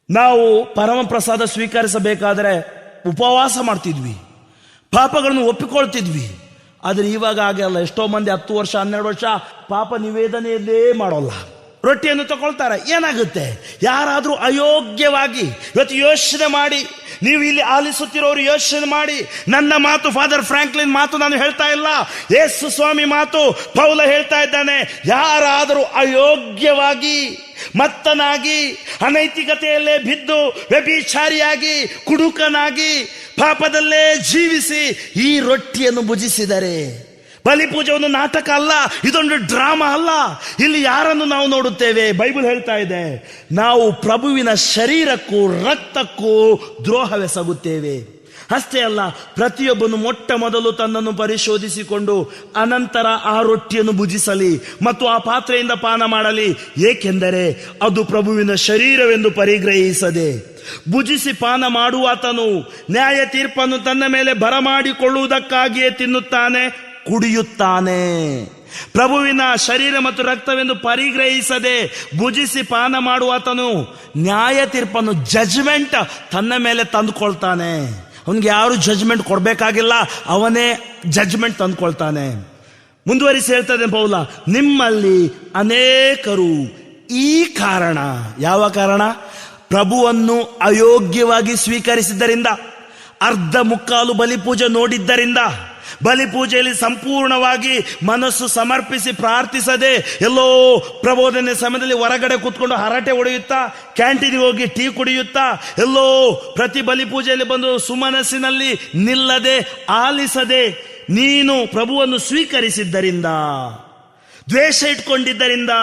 ನಾವು ಪರಮ ಪ್ರಸಾದ ಸ್ವೀಕರಿಸಬೇಕಾದರೆ ಉಪವಾಸ ಮಾಡ್ತಿದ್ವಿ, ಪಾಪಗಳನ್ನು ಒಪ್ಪಿಕೊಳ್ತಿದ್ವಿ. ಆದರೆ ಇವಾಗ ಹಾಗೆ ಅಲ್ಲ. ಎಷ್ಟೋ ಮಂದಿ 10 ವರ್ಷ 12 ವರ್ಷ ಪಾಪ ನಿವೇದನೆಯಲ್ಲೇ ಮಾಡೋಲ್ಲ, ರೊಟ್ಟಿಯನ್ನು ತಗೊಳ್ತಾರೆ. ಏನಾಗುತ್ತೆ? ಯಾರಾದರೂ ಅಯೋಗ್ಯವಾಗಿ, ಇವತ್ತು ಯೋಚನೆ ಮಾಡಿ, ನೀವು ಇಲ್ಲಿ ಆಲಿಸುತ್ತಿರೋರು ಯೋಚನೆ ಮಾಡಿ. ನನ್ನ ಮಾತು ಫಾದರ್ ಫ್ರಾಂಕ್ಲಿನ್ ಮಾತು ನಾನು ಹೇಳ್ತಾ ಇಲ್ಲ, ಯೇಸು ಸ್ವಾಮಿ ಮಾತು, ಪೌಲ ಹೇಳ್ತಾ ಇದ್ದಾನೆ. ಯಾರಾದರೂ ಅಯೋಗ್ಯವಾಗಿ, ಮತ್ತನಾಗಿ, ಅನೈತಿಕತೆಯಲ್ಲೇ ಬಿದ್ದು, ವ್ಯಭಿಚಾರಿಯಾಗಿ, ಕುಡುಕನಾಗಿ, ಪಾಪದಲ್ಲೇ ಜೀವಿಸಿ ಈ ರೊಟ್ಟಿಯನ್ನು ಭುಜಿಸಿದರೆ, ಬಲಿಪೂಜೆ ಒಂದು ನಾಟಕ ಅಲ್ಲ, ಇದೊಂದು ಡ್ರಾಮಾ ಅಲ್ಲ. ಇಲ್ಲಿ ಯಾರನ್ನು ನಾವು ನೋಡುತ್ತೇವೆ? ಬೈಬಲ್ ಹೇಳ್ತಾ ಇದೆ, ನಾವು ಪ್ರಭುವಿನ ಶರೀರಕ್ಕೂ ರಕ್ತಕ್ಕೂ ದ್ರೋಹವೆಸಗುತ್ತೇವೆ. ಅಷ್ಟೇ ಅಲ್ಲ, ಪ್ರತಿಯೊಬ್ಬನು ಮೊಟ್ಟ ಮೊದಲು ತನ್ನನ್ನು ಪರಿಶೋಧಿಸಿಕೊಂಡು ಅನಂತರ ಆ ರೊಟ್ಟಿಯನ್ನು ಭುಜಿಸಲಿ ಮತ್ತು ಆ ಪಾತ್ರೆಯಿಂದ ಪಾನ ಮಾಡಲಿ, ಏಕೆಂದರೆ ಅದು ಪ್ರಭುವಿನ ಶರೀರವೆಂದು ಪರಿಗ್ರಹಿಸದೆ ಭುಜಿಸಿ ಪಾನ ಮಾಡುವಾತನು ನ್ಯಾಯ ತೀರ್ಪನ್ನು ತನ್ನ ಮೇಲೆ ಬರಮಾಡಿಕೊಳ್ಳುವುದಕ್ಕಾಗಿಯೇ ತಿನ್ನುತ್ತಾನೆ, ಕುಡಿಯುತ್ತಾನೆ. ಪ್ರಭುವಿನ ಶರೀರ ಮತ್ತು ರಕ್ತವೆಂದು ಪರಿಗ್ರಹಿಸದೆ ಭುಜಿಸಿ ಪಾನ ಮಾಡುವಾತನು ನ್ಯಾಯ ತೀರ್ಪನ್ನು, ಜಜ್ಮೆಂಟ್ ತನ್ನ ಮೇಲೆ ತಂದುಕೊಳ್ತಾನೆ. ಅವನಿಗೆ ಯಾರು ಜಜ್ಮೆಂಟ್ ಕೊಡಬೇಕಾಗಿಲ್ಲ, ಅವನೇ ಜಜ್ಮೆಂಟ್ ತಂದುಕೊಳ್ತಾನೆ. ಮುಂದುವರಿಸಿ ಹೇಳ್ತದೆ ಪೌಲ, ನಿಮ್ಮಲ್ಲಿ ಅನೇಕರು ಈ ಕಾರಣ, ಯಾವ ಕಾರಣ? ಪ್ರಭುವನ್ನು ಅಯೋಗ್ಯವಾಗಿ ಸ್ವೀಕರಿಸಿದ್ದರಿಂದ, ಅರ್ಧ ಮುಕ್ಕಾಲು ಬಲಿಪೂಜೆ ನೋಡಿದ್ದರಿಂದ, ಬಲಿಪೂಜೆಯಲ್ಲಿ ಸಂಪೂರ್ಣವಾಗಿ ಮನಸ್ಸು ಸಮರ್ಪಿಸಿ ಪ್ರಾರ್ಥಿಸದೆ, ಎಲ್ಲೋ ಪ್ರಬೋಧನೆ ಸಮಯದಲ್ಲಿ ಹೊರಗಡೆ ಕೂತ್ಕೊಂಡು ಹರಟೆ ಹೊಡೆಯುತ್ತಾ, ಕ್ಯಾಂಟೀನ್ಗೆ ಹೋಗಿ ಟೀ ಕುಡಿಯುತ್ತಾ, ಎಲ್ಲೋ ಪ್ರತಿ ಬಲಿಪೂಜೆಯಲ್ಲಿ ಬಂದು ಸುಮನಸ್ಸಿನಲ್ಲಿ ನಿಲ್ಲದೆ, ಆಲಿಸದೆ, ನೀನು ಪ್ರಭುವನ್ನು ಸ್ವೀಕರಿಸಿದ್ದರಿಂದ, ದ್ವೇಷ ಇಟ್ಕೊಂಡಿದ್ದರಿಂದ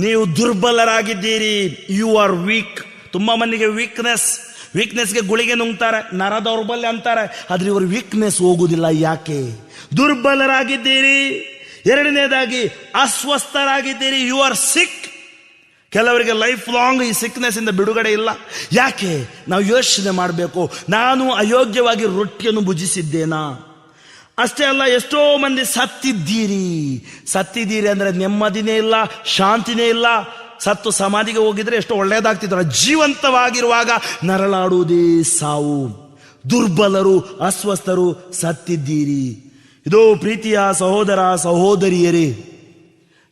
ನೀವು ದುರ್ಬಲರಾಗಿದ್ದೀರಿ. You are weak. ತುಂಬಾ ಮಂದಿಗೆ ವೀಕ್ನೆಸ್ಗೆ ಗುಳಿಗೆ ನುಂಗ್ತಾರೆ, ನರ ದೌರ್ಬಲ್ಯ ಅಂತಾರೆ. ಆದ್ರೆ ಇವರು ವೀಕ್ನೆಸ್ ಹೋಗುವುದಿಲ್ಲ. ಯಾಕೆ? ದುರ್ಬಲರಾಗಿದ್ದೀರಿ. ಎರಡನೇದಾಗಿ ಅಸ್ವಸ್ಥರಾಗಿದ್ದೀರಿ. ಯು ಆರ್ ಸಿಕ್. ಕೆಲವರಿಗೆ ಲೈಫ್ ಲಾಂಗ್ ಈ ಸಿಕ್ನೆಸ್ ಇಂದ ಬಿಡುಗಡೆ ಇಲ್ಲ. ಯಾಕೆ? ನಾವು ಯೋಚನೆ ಮಾಡಬೇಕು, ನಾನು ಅಯೋಗ್ಯವಾಗಿ ರೊಟ್ಟಿಯನ್ನು ಭುಜಿಸಿದ್ದೇನಾ? ಅಷ್ಟೇ ಅಲ್ಲ, ಎಷ್ಟೋ ಮಂದಿ ಸತ್ತಿದ್ದೀರಿ ಅಂದ್ರೆ ನೆಮ್ಮದಿನೇ ಇಲ್ಲ, ಶಾಂತಿನೇ ಇಲ್ಲ. ಸತ್ತು ಸಮಾಧಿಗೆ ಹೋಗಿದ್ರೆ ಎಷ್ಟೋ ಒಳ್ಳೆಯದಾಗ್ತಿದ್ರು. ಜೀವಂತವಾಗಿರುವಾಗ ನರಳಾಡುವುದೇ ಸಾವು. ದುರ್ಬಲರು, ಅಸ್ವಸ್ಥರು, ಸತ್ತಿದ್ದೀರಿ. ಇದು ಪ್ರೀತಿಯ ಸಹೋದರ ಸಹೋದರಿಯರೇ,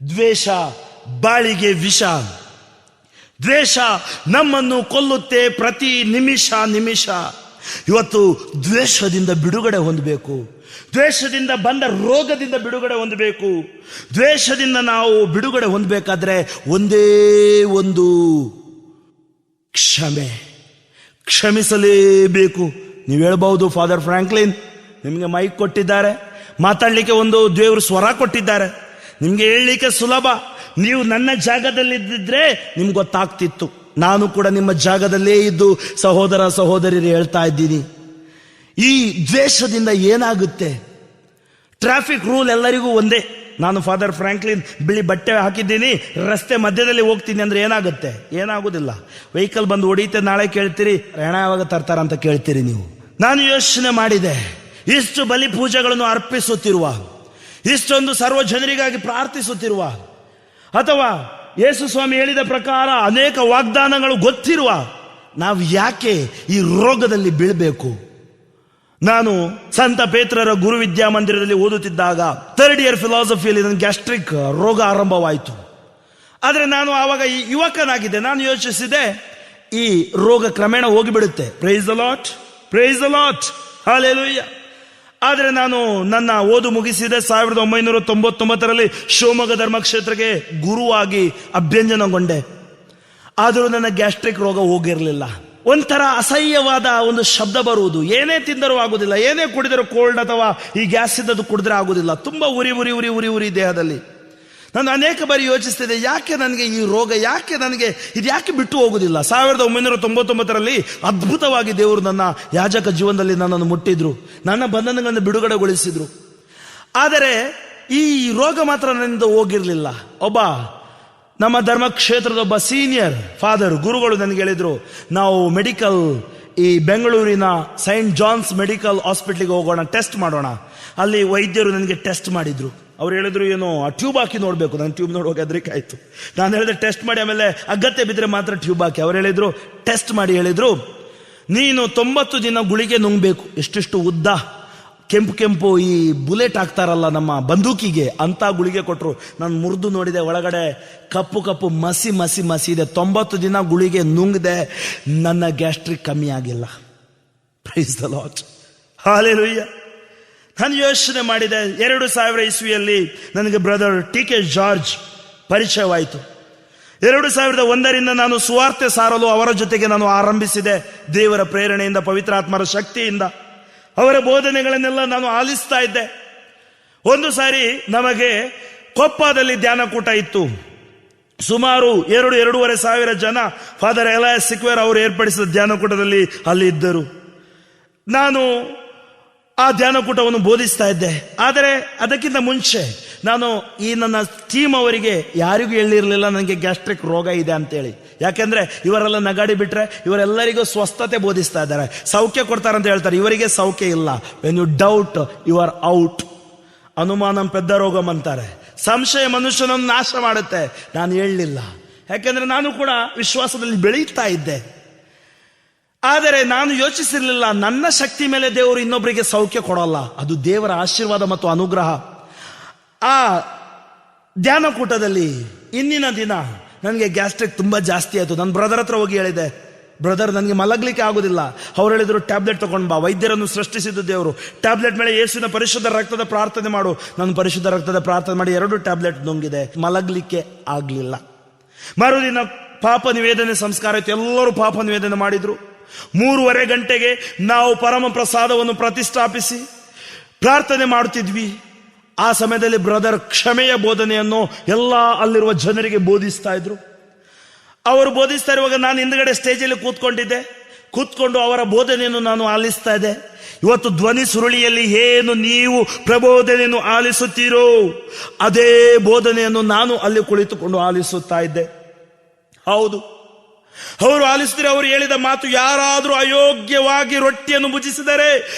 ದ್ವೇಷ ಬಾಳಿಗೆ ವಿಷ. ದ್ವೇಷ ನಮ್ಮನ್ನು ಕೊಲ್ಲುತ್ತೆ ಪ್ರತಿ ನಿಮಿಷ. ಇವತ್ತು ದ್ವೇಷದಿಂದ ಬಿಡುಗಡೆ ಹೊಂದಬೇಕು. ದ್ವೇಷದಿಂದ ಬಂದ ರೋಗದಿಂದ ಬಿಡುಗಡೆ ಹೊಂದಬೇಕು. ದ್ವೇಷದಿಂದ ನಾವು ಬಿಡುಗಡೆ ಹೊಂದಬೇಕಾದ್ರೆ ಒಂದೇ ಒಂದು ಕ್ಷಮಿಸಲೇಬೇಕು. ನೀವು ಹೇಳ್ಬಹುದು, ಫಾದರ್ ಫ್ರಾಂಕ್ಲಿನ್ ನಿಮಗೆ ಮೈಕ್ ಕೊಟ್ಟಿದ್ದಾರೆ, ಮಾತಾಡ್ಲಿಕ್ಕೆ ಒಂದು ದೇವರು ಸ್ವರ ಕೊಟ್ಟಿದ್ದಾರೆ, ನಿಮ್ಗೆ ಹೇಳಲಿಕ್ಕೆ ಸುಲಭ. ನೀವು ನನ್ನ ಜಾಗದಲ್ಲಿದ್ದಿದ್ರೆ ನಿಮ್ಗೆ ಗೊತ್ತಾಗ್ತಿತ್ತು. ನಾನು ಕೂಡ ನಿಮ್ಮ ಜಾಗದಲ್ಲೇ ಇದ್ದು ಸಹೋದರ ಸಹೋದರಿಯರು ಹೇಳ್ತಾ ಇದ್ದೀನಿ. ಈ ದ್ವೇಷದಿಂದ ಏನಾಗುತ್ತೆ? ಟ್ರಾಫಿಕ್ ರೂಲ್ ಎಲ್ಲರಿಗೂ ಒಂದೇ. ನಾನು ಫಾದರ್ ಫ್ರಾಂಕ್ಲಿನ್ ಬಿಳಿ ಬಟ್ಟೆ ಹಾಕಿದ್ದೀನಿ, ರಸ್ತೆ ಮಧ್ಯದಲ್ಲಿ ಹೋಗ್ತೀನಿ ಅಂದ್ರೆ ಏನಾಗುತ್ತೆ? ಏನಾಗುದಿಲ್ಲ. ವೆಹಿಕಲ್ ಬಂದು ಹೊಡೀತೆ, ನಾಳೆ ಕೇಳ್ತೀರಿ ಹಣ ಯಾವಾಗ ತರ್ತಾರ ಅಂತ ಕೇಳ್ತೀರಿ ನೀವು. ನಾನು ಯೋಚನೆ ಮಾಡಿದೆ, ಇಷ್ಟು ಬಲಿ ಪೂಜೆಗಳನ್ನು ಅರ್ಪಿಸುತ್ತಿರುವ, ಇಷ್ಟೊಂದು ಸರ್ವ ಜನರಿಗಾಗಿ ಪ್ರಾರ್ಥಿಸುತ್ತಿರುವ, ಅಥವಾ ಯೇಸು ಸ್ವಾಮಿ ಹೇಳಿದ ಪ್ರಕಾರ ಅನೇಕ ವಾಗ್ದಾನಗಳು ಗೊತ್ತಿರುವ ನಾವು ಯಾಕೆ ಈ ರೋಗದಲ್ಲಿ ಬೀಳಬೇಕು? ನಾನು ಸಂತ ಪೇತ್ರರ ಗುರು ವಿದ್ಯಾಮಂದಿರದಲ್ಲಿ ಓದುತ್ತಿದ್ದಾಗ 3rd ಇಯರ್ ಫಿಲಾಸಫಿಯಲ್ಲಿ ನನ್ನ ಗ್ಯಾಸ್ಟ್ರಿಕ್ ರೋಗ ಆರಂಭವಾಯಿತು. ಆದರೆ ನಾನು ಆವಾಗ ಈ ಯುವಕನಾಗಿದ್ದೆ. ನಾನು ಯೋಚಿಸಿದೆ, ಈ ರೋಗ ಕ್ರಮೇಣ ಹೋಗಿಬಿಡುತ್ತೆ. Praise the Lord, hallelujah. ಆದರೆ ನಾನು ನನ್ನ ಓದು ಮುಗಿಸಿದೆ 1999ರಲ್ಲಿ ಶಿವಮೊಗ್ಗ ಧರ್ಮಕ್ಷೇತ್ರಕ್ಕೆ ಗುರುವಾಗಿ ಅಭ್ಯಂಜನಗೊಂಡೆ. ಆದರೂ ನನ್ನ ಗ್ಯಾಸ್ಟ್ರಿಕ್ ರೋಗ ಹೋಗಿರಲಿಲ್ಲ. ಒಂಥರ ಅಸಹ್ಯವಾದ ಒಂದು ಶಬ್ದ ಬರುವುದು. ಏನೇ ತಿಂದರೂ ಆಗುದಿಲ್ಲ, ಏನೇ ಕುಡಿದರೂ ಕೋಲ್ಡ್ ಅಥವಾ ಈ ಗ್ಯಾಸ್ ಇದ್ದದ್ದು ಕುಡಿದ್ರೆ ಆಗುದಿಲ್ಲ. ತುಂಬಾ ಉರಿ ದೇಹದಲ್ಲಿ. ನಾನು ಅನೇಕ ಬಾರಿ ಯೋಚಿಸ್ತಿದ್ದೆ, ಯಾಕೆ ನನಗೆ ಈ ರೋಗ, ಯಾಕೆ ನನಗೆ ಇದು ಯಾಕೆ ಬಿಟ್ಟು ಹೋಗುದಿಲ್ಲ. 1999ರಲ್ಲಿ ಅದ್ಭುತವಾಗಿ ದೇವರು ನನ್ನ ಯಾಜಕ ಜೀವನದಲ್ಲಿ ನನ್ನನ್ನು ಮುಟ್ಟಿದ್ರು, ನನ್ನ ಬಂಧನಗಳನ್ನು ಬಿಡುಗಡೆಗೊಳಿಸಿದ್ರು. ಆದರೆ ಈ ರೋಗ ಮಾತ್ರ ನನ್ನಿಂದ ಹೋಗಿರಲಿಲ್ಲ. ಒಬ್ಬ ನಮ್ಮ ಧರ್ಮಕ್ಷೇತ್ರದ ಒಬ್ಬ ಸೀನಿಯರ್ ಫಾದರ್ ಗುರುಗಳು ನನಗೆ ಹೇಳಿದ್ರು, ನಾವು ಮೆಡಿಕಲ್ ಈ ಬೆಂಗಳೂರಿನ ಸೈಂಟ್ ಜಾನ್ಸ್ ಮೆಡಿಕಲ್ ಹಾಸ್ಪಿಟ್ಲಿಗೆ ಹೋಗೋಣ, ಟೆಸ್ಟ್ ಮಾಡೋಣ. ಅಲ್ಲಿ ವೈದ್ಯರು ನನಗೆ ಟೆಸ್ಟ್ ಮಾಡಿದ್ರು. ಅವ್ರು ಹೇಳಿದ್ರು, ಏನೋ ಆ ಟ್ಯೂಬ್ ಹಾಕಿ ನೋಡಬೇಕು. ನಾನು ಟ್ಯೂಬ್ ನೋಡುವಾಗ ಹೆದರಿಕೆ ಆಯಿತು. ನಾನು ಹೇಳಿದೆ ಟೆಸ್ಟ್ ಮಾಡಿ, ಆಮೇಲೆ ಅಗತ್ಯ ಬಿದ್ದರೆ ಮಾತ್ರ ಟ್ಯೂಬ್ ಹಾಕಿ. ಅವ್ರು ಹೇಳಿದ್ರು, ಟೆಸ್ಟ್ ಮಾಡಿ ಹೇಳಿದ್ರು, ನೀನು 90 ದಿನ ಗುಳಿಗೆ ನುಂಗಬೇಕು. ಎಷ್ಟೆಷ್ಟು ಉದ್ದ ಕೆಂಪು ಕೆಂಪು ಈ ಬುಲೆಟ್ ಹಾಕ್ತಾರಲ್ಲ ನಮ್ಮ ಬಂದೂಕಿಗೆ, ಅಂತ ಗುಳಿಗೆ ಕೊಟ್ಟರು. ನಾನು ಮುರಿದು ನೋಡಿದೆ, ಒಳಗಡೆ ಕಪ್ಪು ಕಪ್ಪು ಮಸಿ ಮಸಿ ಮಸಿ ಇದೆ. 90 ದಿನ ಗುಳಿಗೆ ನುಂಗದೆ ನನ್ನ ಗ್ಯಾಸ್ಟ್ರಿಕ್ ಕಮ್ಮಿ ಆಗಿಲ್ಲ. Price the Lord, hallelujah. ನಾನು ಯೋಚನೆ ಮಾಡಿದೆ, 2000 ಇಸ್ವಿಯಲ್ಲಿ ನನಗೆ ಬ್ರದರ್ ಟಿ.ಕೆ. ಜಾರ್ಜ್ ಪರಿಚಯವಾಯಿತು. 2001ರಿಂದ ನಾನು ಸುವಾರ್ತೆ ಸಾರಲು ಅವರ ಜೊತೆಗೆ ನಾನು ಆರಂಭಿಸಿದೆ. ದೇವರ ಪ್ರೇರಣೆಯಿಂದ, ಪವಿತ್ರಾತ್ಮರ ಶಕ್ತಿಯಿಂದ ಅವರ ಬೋಧನೆಗಳನ್ನೆಲ್ಲ ನಾನು ಆಲಿಸ್ತಾ ಇದ್ದೆ. ಒಂದು ಸಾರಿ ನಮಗೆ ಕೊಪ್ಪದಲ್ಲಿ ಧ್ಯಾನಕೂಟ ಇತ್ತು. ಸುಮಾರು 2-2.5 ಸಾವಿರ ಜನ ಫಾದರ್ ಎಲಯಾಸ್ ಸಿಕ್ವೇರ್ ಅವರು ಏರ್ಪಡಿಸಿದ ಧ್ಯಾನಕೂಟದಲ್ಲಿ ಅಲ್ಲಿ ಇದ್ದರು. ನಾನು ಆ ಧ್ಯಾನಕೂಟವನ್ನು ಬೋಧಿಸ್ತಾ ಇದ್ದೆ. ಆದರೆ ಅದಕ್ಕಿಂತ ಮುಂಚೆ ನಾನು ಈ ನನ್ನ ಟೀಮ್ ಅವರಿಗೆ ಯಾರಿಗೂ ಹೇಳಿರಲಿಲ್ಲ ನನಗೆ ಗ್ಯಾಸ್ಟ್ರಿಕ್ ರೋಗ ಇದೆ ಅಂತೇಳಿ. ಯಾಕೆಂದ್ರೆ ಇವರೆಲ್ಲ ನಗಾಡಿ ಬಿಟ್ರೆ ಇವರೆಲ್ಲರಿಗೂ ಸ್ವಸ್ಥತೆ ಬೋಧಿಸ್ತಾ ಇದ್ದಾರೆ, ಸೌಖ್ಯ ಕೊಡ್ತಾರಂತ ಹೇಳ್ತಾರೆ. ಇವರಿಗೆ ಸೌಖ್ಯ ಇಲ್ಲ. When you doubt you are out. ಅನುಮಾನಂ ಪೆದ್ದ ರೋಗಂ ಅಂತಾರೆ. ಸಂಶಯ ಮನುಷ್ಯನನ್ನು ನಾಶ ಮಾಡುತ್ತೆ. ನಾನು ಹೇಳಲಿಲ್ಲ, ಯಾಕೆಂದ್ರೆ ನಾನು ಕೂಡ ವಿಶ್ವಾಸದಲ್ಲಿ ಬೆಳೀತಾ ಇದ್ದೆ. ಆದರೆ ನಾನು ಯೋಚಿಸಿರಲಿಲ್ಲ, ನನ್ನ ಶಕ್ತಿ ಮೇಲೆ ದೇವರು ಇನ್ನೊಬ್ಬರಿಗೆ ಸೌಖ್ಯ ಕೊಡೋಲ್ಲ, ಅದು ದೇವರ ಆಶೀರ್ವಾದ ಮತ್ತು ಅನುಗ್ರಹ. ಆ ಧ್ಯಾನಕೂಟದಲ್ಲಿ ಇಂದಿನ ದಿನ ನನಗೆ ಗ್ಯಾಸ್ಟ್ರಿಕ್ ತುಂಬಾ ಜಾಸ್ತಿ ಆಯಿತು. ನನ್ನ ಬ್ರದರ್ ಹತ್ರ ಹೋಗಿ ಹೇಳಿದೆ, ಬ್ರದರ್ ನನಗೆ ಮಲಗಲಿಕ್ಕೆ ಆಗೋದಿಲ್ಲ. ಅವ್ರು ಹೇಳಿದ್ರು, ಟ್ಯಾಬ್ಲೆಟ್ ತಗೊಂಡು ಬಾ. ವೈದ್ಯರನ್ನು ಸೃಷ್ಟಿಸಿದ್ದು ದೇವರು. ಟ್ಯಾಬ್ಲೆಟ್ ಮೇಲೆ ಯೇಸುವಿನ ಪರಿಶುದ್ಧ ರಕ್ತದ ಪ್ರಾರ್ಥನೆ ಮಾಡು. ನಾನು ಪರಿಶುದ್ಧ ರಕ್ತದ ಪ್ರಾರ್ಥನೆ ಮಾಡಿ 2 ಟ್ಯಾಬ್ಲೆಟ್ ನುಂಗಿದೆ, ಮಲಗಲಿಕ್ಕೆ ಆಗಲಿಲ್ಲ. ಮರುದಿನ ಪಾಪ ನಿವೇದನೆ ಸಂಸ್ಕಾರ ಇತ್ತು. ಎಲ್ಲರೂ ಪಾಪ ನಿವೇದನೆ ಮಾಡಿದ್ರು. 3:30 ಗಂಟೆಗೆ ನಾವು ಪರಮ ಪ್ರಸಾದವನ್ನು ಪ್ರತಿಷ್ಠಾಪಿಸಿ ಪ್ರಾರ್ಥನೆ ಮಾಡುತ್ತಿದ್ವಿ. ಆ ಸಮಯದಲ್ಲಿ ಬ್ರದರ್ ಕ್ಷಮೆಯ ಬೋಧನೆಯನ್ನು ಎಲ್ಲ ಅಲ್ಲಿರುವ ಜನರಿಗೆ ಬೋಧಿಸ್ತಾ ಇದ್ರು. ಅವರು ಬೋಧಿಸ್ತಾ ಇರುವಾಗ ನಾನು ಹಿಂದ್ಗಡೆ ಸ್ಟೇಜಲ್ಲಿ ಕೂತ್ಕೊಂಡು ಅವರ ಬೋಧನೆಯನ್ನು ನಾನು ಆಲಿಸ್ತಾ ಇದ್ದೆ. ಇವತ್ತು ಧ್ವನಿ ಸುರುಳಿಯಲ್ಲಿ ಏನು ನೀವು ಪ್ರಬೋಧನೆಯನ್ನು ಆಲಿಸುತ್ತೀರೋ ಅದೇ ಬೋಧನೆಯನ್ನು ನಾನು ಅಲ್ಲಿ ಕುಳಿತುಕೊಂಡು ಆಲಿಸುತ್ತಾ ಇದ್ದೆ. ಹೌದು, ಅವರು ಆಲಿಸಿದರೆ ಅವರು ಹೇಳಿದ ಮಾತು, ಯಾರಾದರೂ ಅಯೋಗ್ಯವಾಗಿ ರೊಟ್ಟಿಯನ್ನು ಭುಜಿಸಿದರೆ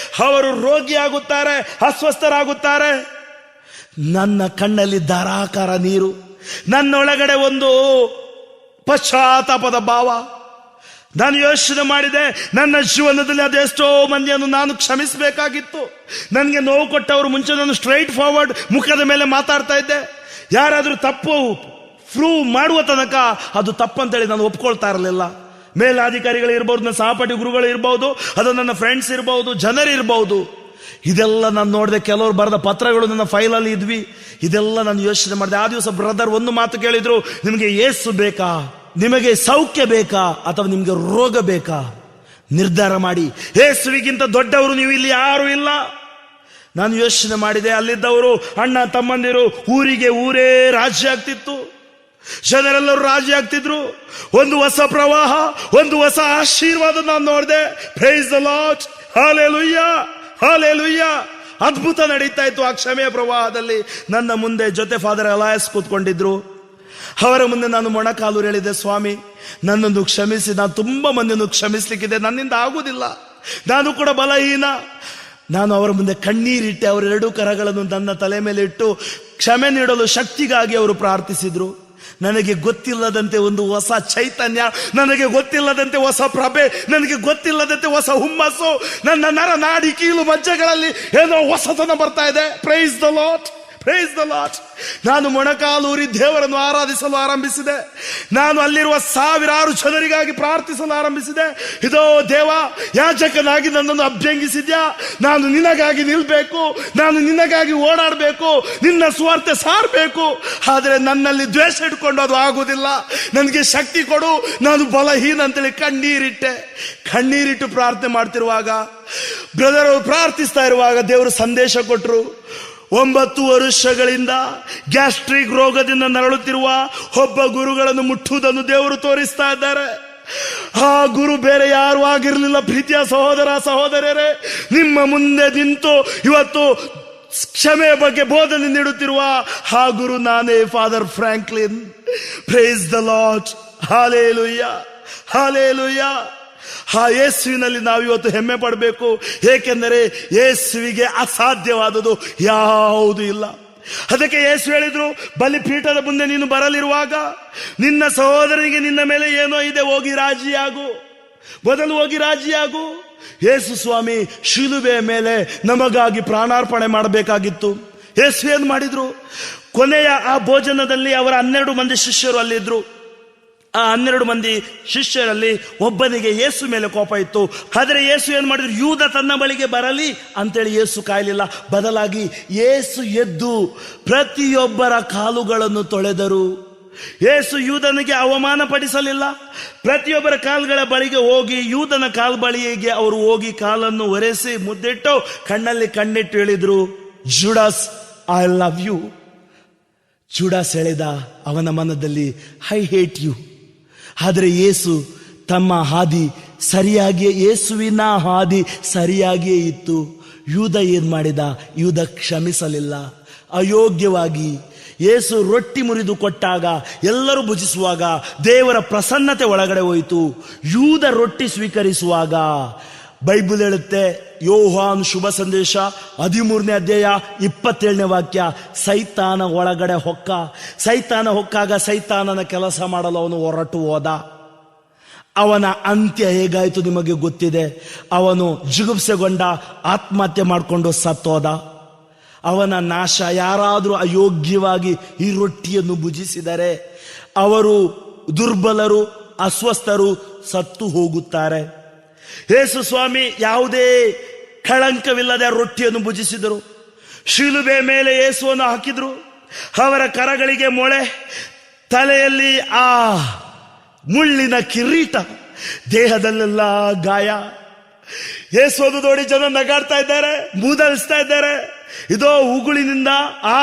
ಅವರು ರೋಗಿಯಾಗುತ್ತಾರೆ, ಅಸ್ವಸ್ಥರಾಗುತ್ತಾರೆ. ನನ್ನ ಕಣ್ಣಲ್ಲಿ ಧಾರಾಕಾರ ನೀರು, ನನ್ನೊಳಗಡೆ ಒಂದು ಪಶ್ಚಾತ್ತಾಪದ ಭಾವ. ನಾನು ಯೋಚನೆ ಮಾಡಿದೆ, ನನ್ನ ಜೀವನದಲ್ಲಿ ಅದೆಷ್ಟೋ ಮಂದಿಯನ್ನು ನಾನು ಕ್ಷಮಿಸಬೇಕಾಗಿತ್ತು. ನನಗೆ ನೋವು ಕೊಟ್ಟವರು ಮುಂಚೆ ನಾನು ಸ್ಟ್ರೈಟ್ ಫಾರ್ವರ್ಡ್ ಮುಖದ ಮೇಲೆ ಮಾತಾಡ್ತಾ ಇದ್ದೆ. ಯಾರಾದರೂ ತಪ್ಪು ಪ್ರೂವ್ ಮಾಡುವ ತನಕ ಅದು ತಪ್ಪಂತೇಳಿ ನಾನು ಒಪ್ಕೊಳ್ತಾ ಇರಲಿಲ್ಲ. ಮೇಲಾಧಿಕಾರಿಗಳು ಇರ್ಬೋದು, ನನ್ನ ಸಹಪಾಠಿ ಗುರುಗಳು ಇರ್ಬೋದು, ಅದು ನನ್ನ ಫ್ರೆಂಡ್ಸ್ ಇರ್ಬೋದು, ಜನರಿರ್ಬೋದು. ಇದೆಲ್ಲ ನಾನು ನೋಡಿದೆ. ಕೆಲವರು ಬರೆದ ಪತ್ರಗಳು ನನ್ನ ಫೈಲಲ್ಲಿ ಇದ್ವಿ. ಇದೆಲ್ಲ ನಾನು ಯೋಚನೆ ಮಾಡಿದೆ. ಆ ದಿವಸ ಬ್ರದರ್ ಒಂದು ಮಾತು ಕೇಳಿದ್ರು, ನಿಮಗೆ ಯೇಸು ಬೇಕಾ, ನಿಮಗೆ ಸೌಖ್ಯ ಬೇಕಾ, ಅಥವಾ ನಿಮಗೆ ರೋಗ ಬೇಕಾ? ನಿರ್ಧಾರ ಮಾಡಿ. ಯೇಸುವಿಗಿಂತ ದೊಡ್ಡವರು ನೀವು ಇಲ್ಲಿ ಯಾರು ಇಲ್ಲ. ನಾನು ಯೋಚನೆ ಮಾಡಿದೆ. ಅಲ್ಲಿದ್ದವರು ಅಣ್ಣ ತಮ್ಮಂದಿರು, ಊರಿಗೆ ಊರೇ ರಾಜ್ಯ ಆಗ್ತಿತ್ತು. ಜನರೆಲ್ಲರೂ ರಾಜಿ ಆಗ್ತಿದ್ರು. ಒಂದು ಹೊಸ ಪ್ರವಾಹ, ಒಂದು ಹೊಸ ಆಶೀರ್ವಾದ ನಾನು ನೋಡಿದೆ. Price the Lord, hallelujah, hallelujah. ಅದ್ಭುತ ನಡೀತಾ ಇತ್ತು ಆ ಕ್ಷಮೆಯ ಪ್ರವಾಹದಲ್ಲಿ. ನನ್ನ ಮುಂದೆ ಜೊತೆ ಫಾದರ್ ಎಲಯಾಸ್ ಕೂತ್ಕೊಂಡಿದ್ರು. ಅವರ ಮುಂದೆ ನಾನು ಮೊಣಕಾಲು ಹೇಳಿದೆ, ಸ್ವಾಮಿ ನನ್ನನ್ನು ಕ್ಷಮಿಸಿ, ನಾನು ತುಂಬಾ ಮಂದಿಯನ್ನು ಕ್ಷಮಿಸ್ಲಿಕ್ಕಿದೆ, ನನ್ನಿಂದ ಆಗುವುದಿಲ್ಲ, ನಾನು ಕೂಡ ಬಲಹೀನ. ನಾನು ಅವರ ಮುಂದೆ ಕಣ್ಣೀರಿಟ್ಟೆ. ಅವರ 2 ಕರಗಳನ್ನು ನನ್ನ ತಲೆ ಮೇಲೆ ಇಟ್ಟು ಕ್ಷಮೆ ನೀಡಲು ಶಕ್ತಿಗಾಗಿ ಅವರು ಪ್ರಾರ್ಥಿಸಿದ್ರು. ನನಗೆ ಗೊತ್ತಿಲ್ಲದಂತೆ ಒಂದು ಹೊಸ ಚೈತನ್ಯ, ನನಗೆ ಗೊತ್ತಿಲ್ಲದಂತೆ ಹೊಸ ಪ್ರಭೆ, ನನಗೆ ಗೊತ್ತಿಲ್ಲದಂತೆ ಹೊಸ ಹುಮ್ಮಸ್ಸು, ನನ್ನ ನರ ನಾಡಿ ಕೀಲು ಮಜ್ಜೆಗಳಲ್ಲಿ ಏನೋ ಹೊಸತನ ಬರ್ತಾ ಇದೆ. Price the Lord, praise the lord. ನಾನು ಮೊಣಕಾಲೂರಿ ದೇವರನ್ನು ಆರಾಧಿಸಲು ಆರಂಭಿಸಿದೆ. ನಾನು ಅಲ್ಲಿರುವ ಸಾವಿರಾರು ಜನರಿಗಾಗಿ ಪ್ರಾರ್ಥಿಸಲು ಆರಂಭಿಸಿದೆ. ಇದೋ ದೇವ, ಯಾಜಕನಾಗಿ ನನ್ನನ್ನು ಅಭ್ಯಂಗಿಸಿದ್ಯಾ, ನಾನು ನಿನಗಾಗಿ ನಿಲ್ಬೇಕು, ನಾನು ನಿನಗಾಗಿ ಓಡಾಡಬೇಕು, ನಿನ್ನ ಸುವಾರ್ತೆ ಸಾರಬೇಕು. ಆದರೆ ನನ್ನಲ್ಲಿ ದ್ವೇಷ ಇಟ್ಕೊಂಡು ಅದು ಆಗುವುದಿಲ್ಲ. ನನಗೆ ಶಕ್ತಿ ಕೊಡು, ನಾನು ಬಲಹೀನ ಅಂತೇಳಿ ಕಣ್ಣೀರಿಟ್ಟು ಪ್ರಾರ್ಥನೆ ಮಾಡ್ತಿರುವಾಗ, ಬ್ರದರ್ ಪ್ರಾರ್ಥಿಸ್ತಾ ಇರುವಾಗ ದೇವರು ಸಂದೇಶ ಕೊಟ್ಟರು. 9 ವರ್ಷಗಳಿಂದ ಗ್ಯಾಸ್ಟ್ರಿಕ್ ರೋಗದಿಂದ ನರಳುತ್ತಿರುವ ಒಬ್ಬ ಗುರುಗಳನ್ನು ಮುಟ್ಟುವುದನ್ನು ದೇವರು ತೋರಿಸ್ತಾ ಇದ್ದಾರೆ. ಆ ಗುರು ಬೇರೆ ಯಾರು ಆಗಿರಲಿಲ್ಲ. ಪ್ರೀತಿಯ ಸಹೋದರ ಸಹೋದರರೇ, ನಿಮ್ಮ ಮುಂದೆ ನಿಂತು ಇವತ್ತು ಕ್ಷಮೆಯ ಬಗ್ಗೆ ಬೋಧನೆ ನೀಡುತ್ತಿರುವ ಆ ಗುರು ನಾನೇ, father Franklin. Price the lord. Hallelujah, hallelujah. ಆ ಯೇಸುವಿನಲ್ಲಿ ನಾವು ಇವತ್ತು ಹೆಮ್ಮೆ ಪಡಬೇಕು. ಏಕೆಂದರೆ ಯೇಸುವಿಗೆ ಅಸಾಧ್ಯವಾದುದು ಯಾವುದೂ ಇಲ್ಲ. ಅದಕ್ಕೆ ಯೇಸು ಹೇಳಿದ್ರು, ಬಲಿಪೀಠದ ಮುಂದೆ ನೀನು ಬರಲಿರುವಾಗ ನಿನ್ನ ಸಹೋದರನಿಗೆ ನಿನ್ನ ಮೇಲೆ ಏನೋ ಇದೆ, ಹೋಗಿ ರಾಜಿಯಾಗು, ಮೊದಲು ಹೋಗಿ ರಾಜಿಯಾಗು. ಯೇಸು ಸ್ವಾಮಿ ಶಿಲುಬೆಯ ಮೇಲೆ ನಮಗಾಗಿ ಪ್ರಾಣಾರ್ಪಣೆ ಮಾಡಬೇಕಾಗಿತ್ತು. ಯೇಸು ಏನು ಮಾಡಿದ್ರು? ಕೊನೆಯ ಆ ಭೋಜನದಲ್ಲಿ ಅವರ 12 ಮಂದಿ ಶಿಷ್ಯರು ಅಲ್ಲಿದ್ರು. ಆ 12 ಮಂದಿ ಶಿಷ್ಯರಲ್ಲಿ ಒಬ್ಬನಿಗೆ ಯೇಸು ಮೇಲೆ ಕೋಪ ಇತ್ತು. ಆದರೆ ಯೇಸು ಏನು ಮಾಡಿದ್ರು? ಯೂದ ತನ್ನ ಬಳಿಗೆ ಬರಲಿ ಅಂತೇಳಿ ಯೇಸು ಕಾಯಲಿಲ್ಲ. ಬದಲಾಗಿ ಯೇಸು ಎದ್ದು ಪ್ರತಿಯೊಬ್ಬರ ಕಾಲುಗಳನ್ನು ತೊಳೆದರು. ಯೇಸು ಯೂದನಿಗೆ ಅವಮಾನ ಪಡಿಸಲಿಲ್ಲ. ಪ್ರತಿಯೊಬ್ಬರ ಕಾಲುಗಳ ಬಳಿಗೆ ಹೋಗಿ ಯೂದನ ಕಾಲು ಬಳಿಗೆ ಅವರು ಹೋಗಿ ಕಾಲನ್ನು ಒರೆಸಿ ಮುದ್ದಿಟ್ಟು ಕಣ್ಣಲ್ಲಿ ಕಣ್ಣಿಟ್ಟು ಹೇಳಿದ್ರು, Judas, I love you. Judas ಹೇಳಿದ ಅವನ ಮನದಲ್ಲಿ, ಐ ಹೇಟ್ ಯು. ಆದರೆ ಯೇಸು ತಮ್ಮ ಹಾದಿ ಸರಿಯಾಗಿಯೇ, ಯೇಸುವಿನ ಹಾದಿ ಸರಿಯಾಗಿಯೇ ಇತ್ತು. ಯೂದ ಏನ್ ಮಾಡಿದ? ಯೂದ ಕ್ಷಮಿಸಲಿಲ್ಲ. ಅಯೋಗ್ಯವಾಗಿ ಯೇಸು ರೊಟ್ಟಿ ಮುರಿದು ಕೊಟ್ಟಾಗ, ಎಲ್ಲರೂ ಭುಜಿಸುವಾಗ ದೇವರ ಪ್ರಸನ್ನತೆ ಒಳಗಡೆ ಹೋಯಿತು. ಯೂದ ರೊಟ್ಟಿ ಸ್ವೀಕರಿಸುವಾಗ ಬೈಬಲ್ ಹೇಳುತ್ತೆ, ಯೋಹಾನ್ ಶುಭ ಸಂದೇಶ 13ನೇ ಅಧ್ಯಾಯ 27ನೇ ವಾಕ್ಯ, ಸೈತಾನ ಒಳಗಡೆ ಹೊಕ್ಕ. ಸೈತಾನ ಹೊಕ್ಕಾಗ ಸೈತಾನನ ಕೆಲಸ ಮಾಡಲು ಅವನು ಹೊರಟು ಹೋದ. ಅವನ ಅಂತ್ಯ ಹೇಗಾಯಿತು ನಿಮಗೆ ಗೊತ್ತಿದೆ. ಅವನು ಜಿಗುಪ್ಸೆಗೊಂಡ, ಆತ್ಮಹತ್ಯೆ ಮಾಡಿಕೊಂಡು ಸತ್ತೋದ. ಅವನ ನಾಶ. ಯಾರಾದರೂ ಅಯೋಗ್ಯವಾಗಿ ಈ ರೊಟ್ಟಿಯನ್ನು ಭುಜಿಸಿದರೆ ಅವರು ದುರ್ಬಲರು, ಅಸ್ವಸ್ಥರು, ಸತ್ತು ಹೋಗುತ್ತಾರೆ. ಯೇಸು ಸ್ವಾಮಿ ಯಾವುದೇ ಕಳಂಕವಿಲ್ಲದೆ ರೊಟ್ಟಿಯನ್ನು ಭುಜಿಸಿದರು. ಶಿಲುಬೆ ಮೇಲೆ ಯೇಸುವನ್ನು ಹಾಕಿದ್ರು. ಅವರ ಕರಗಳಿಗೆ ಮೊಳೆ, ತಲೆಯಲ್ಲಿ ಆ ಮುಳ್ಳಿನ ಕಿರೀಟ, ದೇಹದಲ್ಲೆಲ್ಲ ಗಾಯ. ಯೇಸುವನ್ನು ನೋಡಿ ಜನ ನಗಾಡ್ತಾ ಇದ್ದಾರೆ, ಮೂದಲಿಸ್ತಾ ಇದ್ದಾರೆ. ಇದೋ ಉಗುಳಿನಿಂದ ಆ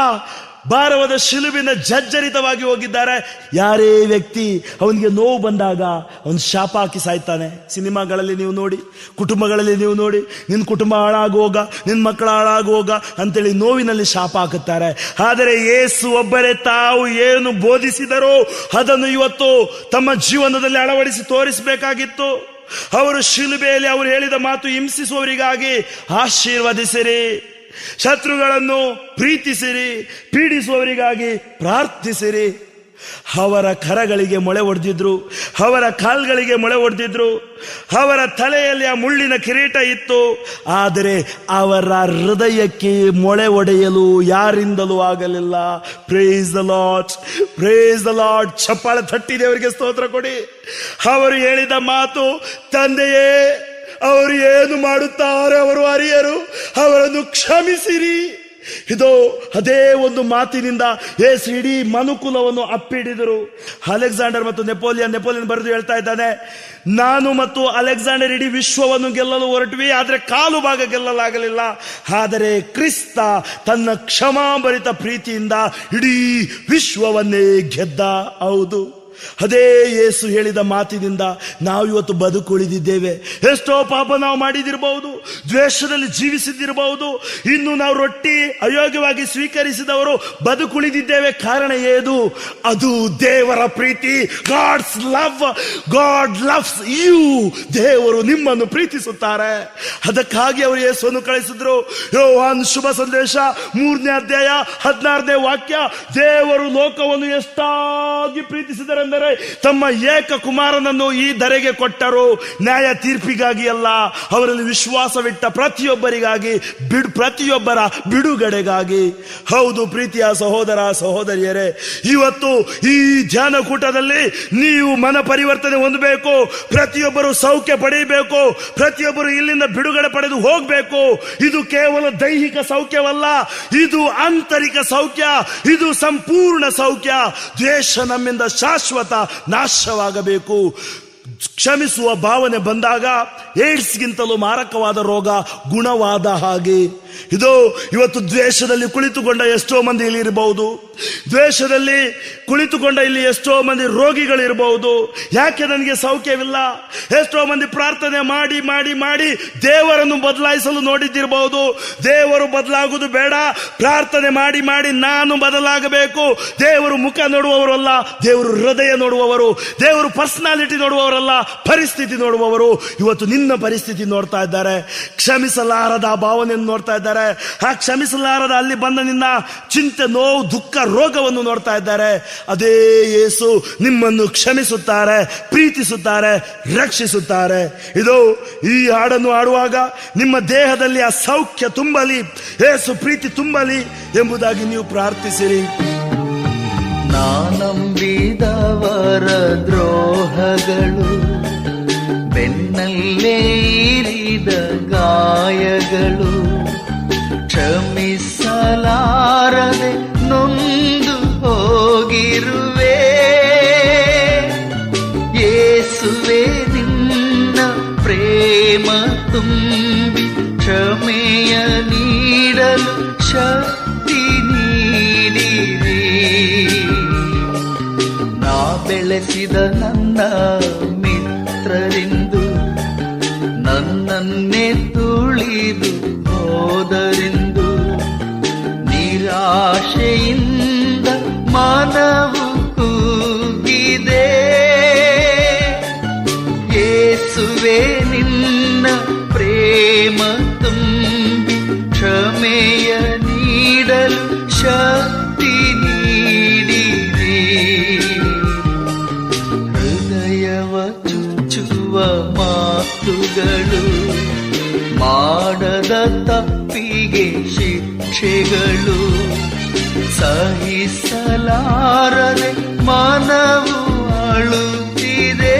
ಭಾರವಾದ ಶಿಲುಬಿನ ಜರ್ಜರಿತವಾಗಿ ಹೋಗಿದ್ದಾರೆ. ಯಾರೇ ವ್ಯಕ್ತಿ ಅವನಿಗೆ ನೋವು ಬಂದಾಗ ಅವನು ಶಾಪ ಹಾಕಿ ಸಾಯ್ತಾನೆ. ಸಿನಿಮಾಗಳಲ್ಲಿ ನೀವು ನೋಡಿ, ಕುಟುಂಬಗಳಲ್ಲಿ ನೀವು ನೋಡಿ, ನಿನ್ನ ಕುಟುಂಬ ಹಾಳಾಗುವಾಗ, ನಿನ್ನ ಮಕ್ಕಳ ಹಾಳಾಗುವಾಗ ಅಂತೇಳಿ ನೋವಿನಲ್ಲಿ ಶಾಪ ಹಾಕುತ್ತಾರೆ. ಆದರೆ ಯೇಸು ಒಬ್ಬರೇ ತಾವು ಏನು ಬೋಧಿಸಿದರೋ ಅದನ್ನು ಇವತ್ತು ತಮ್ಮ ಜೀವನದಲ್ಲಿ ಅಳವಡಿಸಿ ತೋರಿಸಬೇಕಾಗಿತ್ತು. ಅವರು ಶಿಲುಬೆಯಲ್ಲಿ ಅವರು ಹೇಳಿದ ಮಾತು, ಹಿಂಸಿಸುವವರಿಗಾಗಿ ಆಶೀರ್ವದಿಸಿರಿ, ಶತ್ರುಗಳನ್ನು ಪ್ರೀತಿಸಿರಿ, ಪೀಡಿಸುವವರಿಗಾಗಿ ಪ್ರಾರ್ಥಿಸಿರಿ. ಅವರ ಕರಗಳಿಗೆ ಮೊಳೆ ಹೊಡೆದಿದ್ರು, ಅವರ ಕಾಲ್ಗಳಿಗೆ ಮೊಳೆ ಹೊಡೆದಿದ್ರು, ಅವರ ತಲೆಯಲ್ಲಿ ಆ ಮುಳ್ಳಿನ ಕಿರೀಟ ಇತ್ತು. ಆದರೆ ಅವರ ಹೃದಯಕ್ಕೆ ಮೊಳೆ ಹೊಡೆಯಲು ಯಾರಿಂದಲೂ ಆಗಲಿಲ್ಲ. Praise the Lord, praise the Lord. ಚಪ್ಪಾಳೆ ತಟ್ಟಿ ದೇವರಿಗೆ ಸ್ತೋತ್ರ ಕೊಡಿ. ಅವರು ಹೇಳಿದ ಮಾತು, ತಂದೆಯೇ, ಅವರು ಏನು ಮಾಡುತ್ತಾರೆ ಅವರು ಅರಿಯರು, ಅವರನ್ನು ಕ್ಷಮಿಸಿರಿ. ಇದು ಅದೇ ಒಂದು ಮಾತಿನಿಂದ ಯೇಸು ಇಡೀ ಮನುಕುಲವನ್ನು ಅಪ್ಪಿಡಿದರು. ಅಲೆಕ್ಸಾಂಡರ್ ಮತ್ತು ನೆಪೋಲಿಯನ್ ಬರೆದು ಹೇಳ್ತಾ ಇದ್ದಾನೆ, ನಾನು ಮತ್ತು ಅಲೆಕ್ಸಾಂಡರ್ ಇಡೀ ವಿಶ್ವವನ್ನು ಗೆಲ್ಲಲು ಹೊರಟ್ವಿ, ಆದರೆ ಕಾಲು ಭಾಗ ಗೆಲ್ಲಲಾಗಲಿಲ್ಲ. ಆದರೆ ಕ್ರಿಸ್ತ ತನ್ನ ಕ್ಷಮಾಭರಿತ ಪ್ರೀತಿಯಿಂದ ಇಡೀ ವಿಶ್ವವನ್ನೇ ಗೆದ್ದ. ಹೌದು, ಅದೇ ಯೇಸು ಹೇಳಿದ ಮಾತಿನಿಂದ ನಾವು ಇವತ್ತು ಬದುಕುಳಿದಿದ್ದೇವೆ. ಎಷ್ಟೋ ಪಾಪ ನಾವು ಮಾಡಿದಿರಬಹುದು, ದ್ವೇಷದಲ್ಲಿ ಜೀವಿಸಿದಿರಬಹುದು, ಇನ್ನು ನಾವು ರೊಟ್ಟಿ ಅಯೋಗ್ಯವಾಗಿ ಸ್ವೀಕರಿಸಿದವರು ಬದುಕುಳಿದಿದ್ದೇವೆ. ಕಾರಣ ಏನು? ಅದು ದೇವರ ಪ್ರೀತಿ. God's love, God loves you. ದೇವರು ನಿಮ್ಮನ್ನು ಪ್ರೀತಿಸುತ್ತಾರೆ. ಅದಕ್ಕಾಗಿ ಅವರು ಯೇಸುವನ್ನು ಕಳಿಸಿದ್ರು. ಯೋಹಾನ್ ಶುಭ ಸಂದೇಶ 3ನೇ ಅಧ್ಯಾಯ 16ನೇ ವಾಕ್ಯ, ದೇವರು ಲೋಕವನ್ನು ಎಷ್ಟಾಗಿ ಪ್ರೀತಿಸಿದರೆ ತಮ್ಮ ಏಕ ಕುಮಾರನನ್ನು ಈ ಧರೆಗೆ ಕೊಟ್ಟರು, ನ್ಯಾಯ ತೀರ್ಪಿಗಾಗಿ ಅಲ್ಲ, ಅವರಲ್ಲಿ ವಿಶ್ವಾಸವಿಟ್ಟ ಪ್ರತಿಯೊಬ್ಬರಿಗಾಗಿ, ಪ್ರತಿಯೊಬ್ಬರ ಬಿಡುಗಡೆಗಾಗಿ. ಹೌದು ಪ್ರೀತಿಯ ಸಹೋದರ ಸಹೋದರಿಯರೇ, ಇವತ್ತು ಈ ಧ್ಯಾನ ಕೂಟದಲ್ಲಿ ನೀವು ಮನ ಪರಿವರ್ತನೆ ಹೊಂದಬೇಕು. ಪ್ರತಿಯೊಬ್ಬರು ಸೌಖ್ಯ ಪಡೆಯಬೇಕು. ಪ್ರತಿಯೊಬ್ಬರು ಇಲ್ಲಿಂದ ಬಿಡುಗಡೆ ಪಡೆದು ಹೋಗಬೇಕು. ಇದು ಕೇವಲ ದೈಹಿಕ ಸೌಖ್ಯವಲ್ಲ, ಇದು ಆಂತರಿಕ ಸೌಖ್ಯ, ಇದು ಸಂಪೂರ್ಣ ಸೌಖ್ಯ. ದ್ವೇಷ ನಮ್ಮಿಂದ ಶಾಶ್ವತ ನಾಶವಾಗಬೇಕು. ಕ್ಷಮಿಸುವ ಭಾವನೆ ಬಂದಾಗ ಏಡ್ಸ್ಗಿಂತಲೂ ಮಾರಕವಾದ ರೋಗ ಗುಣವಾದ ಹಾಗೆ. ಇದು ಇವತ್ತು ದ್ವೇಷದಲ್ಲಿ ಕುಳಿತುಕೊಂಡ ಎಷ್ಟೋ ಮಂದಿ ಇಲ್ಲಿ ಇರಬಹುದು, ದ್ವೇಷದಲ್ಲಿ ಕುಳಿತುಕೊಂಡ ಇಲ್ಲಿ ಎಷ್ಟೋ ಮಂದಿ ರೋಗಿಗಳಿರಬಹುದು. ಯಾಕೆ ನನಗೆ ಸೌಖ್ಯವಿಲ್ಲ? ಎಷ್ಟೋ ಮಂದಿ ಪ್ರಾರ್ಥನೆ ಮಾಡಿ ಮಾಡಿ ಮಾಡಿ ದೇವರನ್ನು ಬದಲಾಯಿಸಲು ನೋಡಿದ್ದಿರಬಹುದು. ದೇವರು ಬದಲಾಗುವುದು ಬೇಡ, ಪ್ರಾರ್ಥನೆ ಮಾಡಿ ಮಾಡಿ ನಾನು ಬದಲಾಗಬೇಕು. ದೇವರು ಮುಖ ನೋಡುವವರಲ್ಲ, ದೇವರು ಹೃದಯ ನೋಡುವವರು. ದೇವರು ಪರ್ಸನಾಲಿಟಿ ನೋಡುವವರಲ್ಲ, ಪರಿಸ್ಥಿತಿ ನೋಡುವವರು. ಇವತ್ತು ನಿನ್ನ ಪರಿಸ್ಥಿತಿ ನೋಡ್ತಾ ಇದ್ದಾರೆ, ಕ್ಷಮಿಸಲಾರದ ಭಾವನೆಯನ್ನು ನೋಡ್ತಾ ಇದ್ದಾರೆ. ಆ ಕ್ಷಮಿಸಲಾರದ ಅಲ್ಲಿ ಬಂದ ನಿನ್ನ ಚಿಂತೆ, ನೋವು, ದುಃಖ, ರೋಗವನ್ನು ನೋಡ್ತಾ ಇದ್ದಾರೆ. ಅದೇ ಯೇಸು ನಿಮ್ಮನ್ನು ಕ್ಷಮಿಸುತ್ತಾರೆ, ಪ್ರೀತಿಸುತ್ತಾರೆ, ರಕ್ಷಿಸುತ್ತಾರೆ. ಇದು ಈ ಹಾಡನ್ನು ಹಾಡುವಾಗ ನಿಮ್ಮ ದೇಹದಲ್ಲಿ ಆ ಸೌಖ್ಯ ತುಂಬಲಿ, ಯೇಸು ಪ್ರೀತಿ ತುಂಬಲಿ ಎಂಬುದಾಗಿ ನೀವು ಪ್ರಾರ್ಥಿಸಿರಿ. ನಾನಂಬಿದವರ ದ್ರೋಹಗಳು, ಬೆನ್ನಲ್ಲೇ ಇರಿದ ಗಾಯಗಳು, ಕ್ಷಮಿಸಲಾರದೆ ನೊಂದು ಹೋಗಿರುವೆ. ಯೇಸುವೆ ನಿನ್ನ ಪ್ರೇಮ ತುಂಬಿ ಕ್ಷಮೆಯ ನೀಡಲು ಶಕ್ತಿ ನೀಡಿರಿ. ನಾ ಬೆಳೆಸಿದ ನನ್ನ ಮಿತ್ರರಿಂದು ನನ್ನನ್ನೇ ತುಳಿದು ಹೋದರೆಂದು ನಿರಾಶೆಯಿಂದ ಮನವು ಕೂಗಿದೆ. ಯೇಸುವೆ ನಿನ್ನ ಪ್ರೇಮ ತುಂಬಿ ಕ್ಷಮೆಯ ನೀಡಲು ಶಕ್ತಿ ನೀಡಿರಿ. ಹೃದಯವ ಚುಚ್ಚುವ ಮಾತುಗಳು, ಮಾಡದ ತಪ್ಪಿಗೆ ಶಿಕ್ಷೆಗಳು, ಸಹಿಸಲಾರದೆ ಮನವು ಅಳುತ್ತಿದೆ.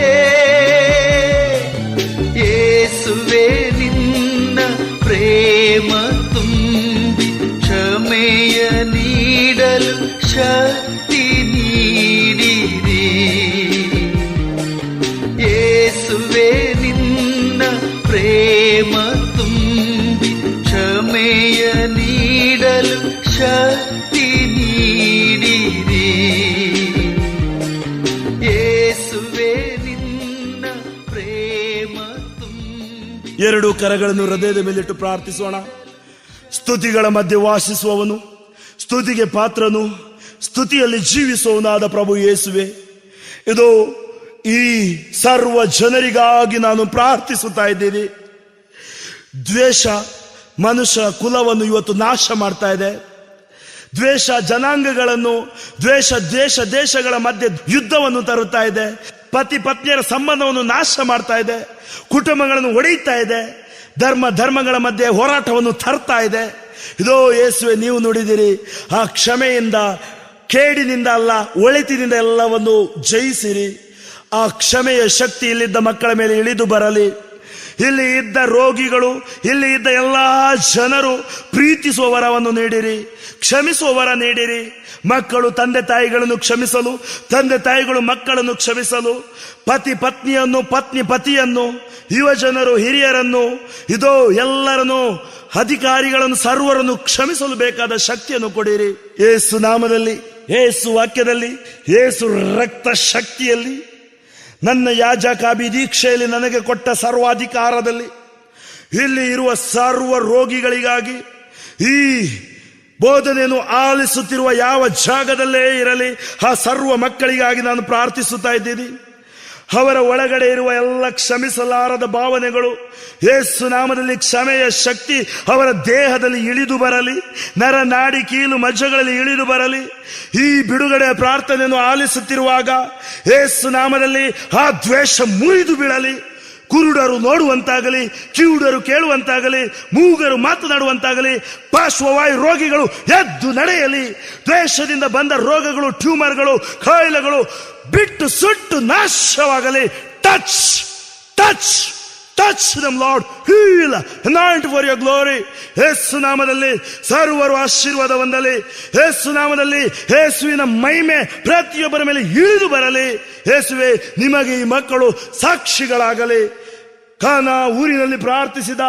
ಯೇಸುವೆ ನಿನ್ನ ಪ್ರೇಮ ತುಂಬಿ ಕ್ಷಮೆಯ ನೀಡಲು ಶಕ್ತಿ ನೀಡಿರಿ. ಯೇಸುವೆ ನಿನ್ನ ಪ್ರೇಮ ತುಂಬಿ ಕ್ಷಮೆಯ ನೀಡಲು ಶಕ್ತಿ ನೀಡಿರಿ. ಯೇಸುವೆ ನಿನ್ನ ಪ್ರೇಮ ತುಂಬಿ. ಎರಡು ಕರಗಳನ್ನು ಹೃದಯದ ಮೇಲಿಟ್ಟು ಪ್ರಾರ್ಥಿಸೋಣ. ಸ್ತುತಿಗಳ ಮಧ್ಯೆ ವಾಸಿಸುವವನು, ಸ್ತುತಿಗೆ ಪಾತ್ರನು, ಸ್ತುತಿಯಲ್ಲಿ ಜೀವಿಸುವವನಾದ ಪ್ರಭು ಯೇಸುವೆ, ಇದು ಈ ಸರ್ವ ಜನರಿಗಾಗಿ ನಾನು ಪ್ರಾರ್ಥಿಸುತ್ತಾ ಇದ್ದೀನಿ. ದ್ವೇಷ ಮನುಷ್ಯ ಕುಲವನ್ನು ಇವತ್ತು ನಾಶ ಮಾಡ್ತಾ ಇದೆ. ದ್ವೇಷ ಜನಾಂಗಗಳನ್ನು, ದ್ವೇಷ ದೇಶಗಳ ಮಧ್ಯೆ ಯುದ್ಧವನ್ನು ತರುತ್ತಾ ಇದೆ. ಪತಿ ಪತ್ನಿಯರ ಸಂಬಂಧವನ್ನು ನಾಶ ಮಾಡ್ತಾ ಇದೆ. ಕುಟುಂಬಗಳನ್ನು ಒಡೆಯುತ್ತಾ ಇದೆ. ಧರ್ಮಗಳ ಮಧ್ಯೆ ಹೋರಾಟವನ್ನು ತರ್ತಾ ಇದೆ. ಇದೋ ಯೇಸುವೆ, ನೀವು ನುಡಿದಿರಿ, ಆ ಕ್ಷಮೆಯಿಂದ, ಕೇಡಿನಿಂದ ಅಲ್ಲ ಒಳಿತಿನಿಂದ ಎಲ್ಲವನ್ನು ಜಯಿಸಿರಿ. ಆ ಕ್ಷಮೆಯ ಶಕ್ತಿ ಇಲ್ಲಿದ್ದ ಮಕ್ಕಳ ಮೇಲೆ ಇಳಿದು ಬರಲಿ. ಇಲ್ಲಿ ಇದ್ದ ರೋಗಿಗಳು, ಇಲ್ಲಿ ಇದ್ದ ಎಲ್ಲ ಜನರು ಪ್ರೀತಿಸುವ ವರವನ್ನು ನೀಡಿರಿ, ಕ್ಷಮಿಸುವ ವರ ನೀಡಿರಿ. ಮಕ್ಕಳು ತಂದೆ ತಾಯಿಗಳನ್ನು ಕ್ಷಮಿಸಲು, ತಂದೆ ತಾಯಿಗಳು ಮಕ್ಕಳನ್ನು ಕ್ಷಮಿಸಲು, ಪತಿ ಪತ್ನಿಯನ್ನು, ಪತ್ನಿ ಪತಿಯನ್ನು, ಯುವ ಜನರು ಹಿರಿಯರನ್ನು, ಇದೋ ಎಲ್ಲರನ್ನು, ಅಧಿಕಾರಿಗಳನ್ನು, ಸರ್ವರನ್ನು ಕ್ಷಮಿಸಲು ಬೇಕಾದ ಶಕ್ತಿಯನ್ನು ಕೊಡಿರಿ. ಯೇಸು ನಾಮದಲ್ಲಿ, ಯೇಸು ವಾಕ್ಯದಲ್ಲಿ, ಯೇಸು ರಕ್ತ ಶಕ್ತಿಯಲ್ಲಿ, ನನ್ನ ಯಾಜಕಾಭಿ ದೀಕ್ಷೆಯಲ್ಲಿ ನನಗೆ ಕೊಟ್ಟ ಸರ್ವಾಧಿಕಾರದಲ್ಲಿ, ಇಲ್ಲಿ ಇರುವ ಸರ್ವ ರೋಗಿಗಳಿಗಾಗಿ, ಈ ಬೋಧನೆಯನ್ನು ಆಲಿಸುತ್ತಿರುವ ಯಾವ ಜಾಗದಲ್ಲೇ ಇರಲಿ, ಆ ಸರ್ವ ಮಕ್ಕಳಿಗಾಗಿ ನಾನು ಪ್ರಾರ್ಥಿಸುತ್ತಾ ಇದ್ದೀನಿ. ಅವರ ಒಳಗಡೆ ಇರುವ ಎಲ್ಲ ಕ್ಷಮಿಸಲಾರದ ಭಾವನೆಗಳು ಯೇಸು ನಾಮದಲ್ಲಿ ಕ್ಷಮೆಯ ಶಕ್ತಿ ಅವರ ದೇಹದಲ್ಲಿ ಇಳಿದು ಬರಲಿ, ನರನಾಡಿ ಕೀಲು ಮಜ್ಜಗಳಲ್ಲಿ ಇಳಿದು ಬರಲಿ. ಈ ಬಿಡುಗಡೆ ಪ್ರಾರ್ಥನೆಯನ್ನು ಆಲಿಸುತ್ತಿರುವಾಗ ಯೇಸು ನಾಮದಲ್ಲಿ ಆ ದ್ವೇಷ ಮುರಿದು ಬೀಳಲಿ. ಕುರುಡರು ನೋಡುವಂತಾಗಲಿ, ಕಿವುಡರು ಕೇಳುವಂತಾಗಲಿ, ಮೂಗರು ಮಾತನಾಡುವಂತಾಗಲಿ, ಪಾರ್ಶ್ವವಾಯು ರೋಗಿಗಳು ಎದ್ದು ನಡೆಯಲಿ. ದ್ವೇಷದಿಂದ ಬಂದ ರೋಗಗಳು, ಟ್ಯೂಮರ್ಗಳು, ಕಾಯಿಲೆಗಳು ಬಿಟ್ಟು ಸುಟ್ಟು ನಾಶವಾಗಲಿ. Touch touch touch them Lord, heal, anoint for your glory. Yesu ನಾಮದಲ್ಲಿ ಸರ್ವರು ಆಶೀರ್ವಾದ ಹೊಂದಲಿ. ಯೇಸು ನಾಮದಲ್ಲಿ ಯೇಸುವಿನ ಮಹಿಮೆ ಪ್ರತಿಯೊಬ್ಬರ ಮೇಲೆ ಇಳಿದು ಬರಲಿ. ಯೇಸುವೆ, ನಿಮಗೆ ಈ ಮಕ್ಕಳು ಸಾಕ್ಷಿಗಳಾಗಲಿ. ಕಾನಾ ಊರಿನಲ್ಲಿ ಪ್ರಾರ್ಥಿಸಿದ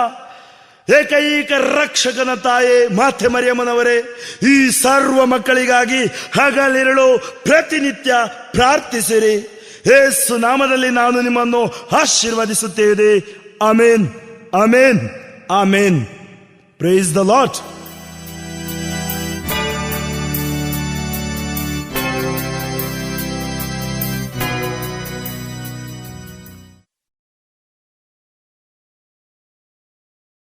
ಏಕೈಕ ರಕ್ಷಕನ ತಾಯೇ ಮಾತೆ ಮರಿಯಮ್ಮನವರೇ, ಈ ಸರ್ವ ಮಕ್ಕಳಿಗಾಗಿ ಹಗಲಿರುಳು ಪ್ರತಿನಿತ್ಯ ಪ್ರಾರ್ಥಿಸಿರಿ. ಯೇಸು ನಾಮದಲ್ಲಿ ನಾನು ನಿಮ್ಮನ್ನು ಆಶೀರ್ವದಿಸುತ್ತೇನೆ. Amen, amen, amen. Praise the lord.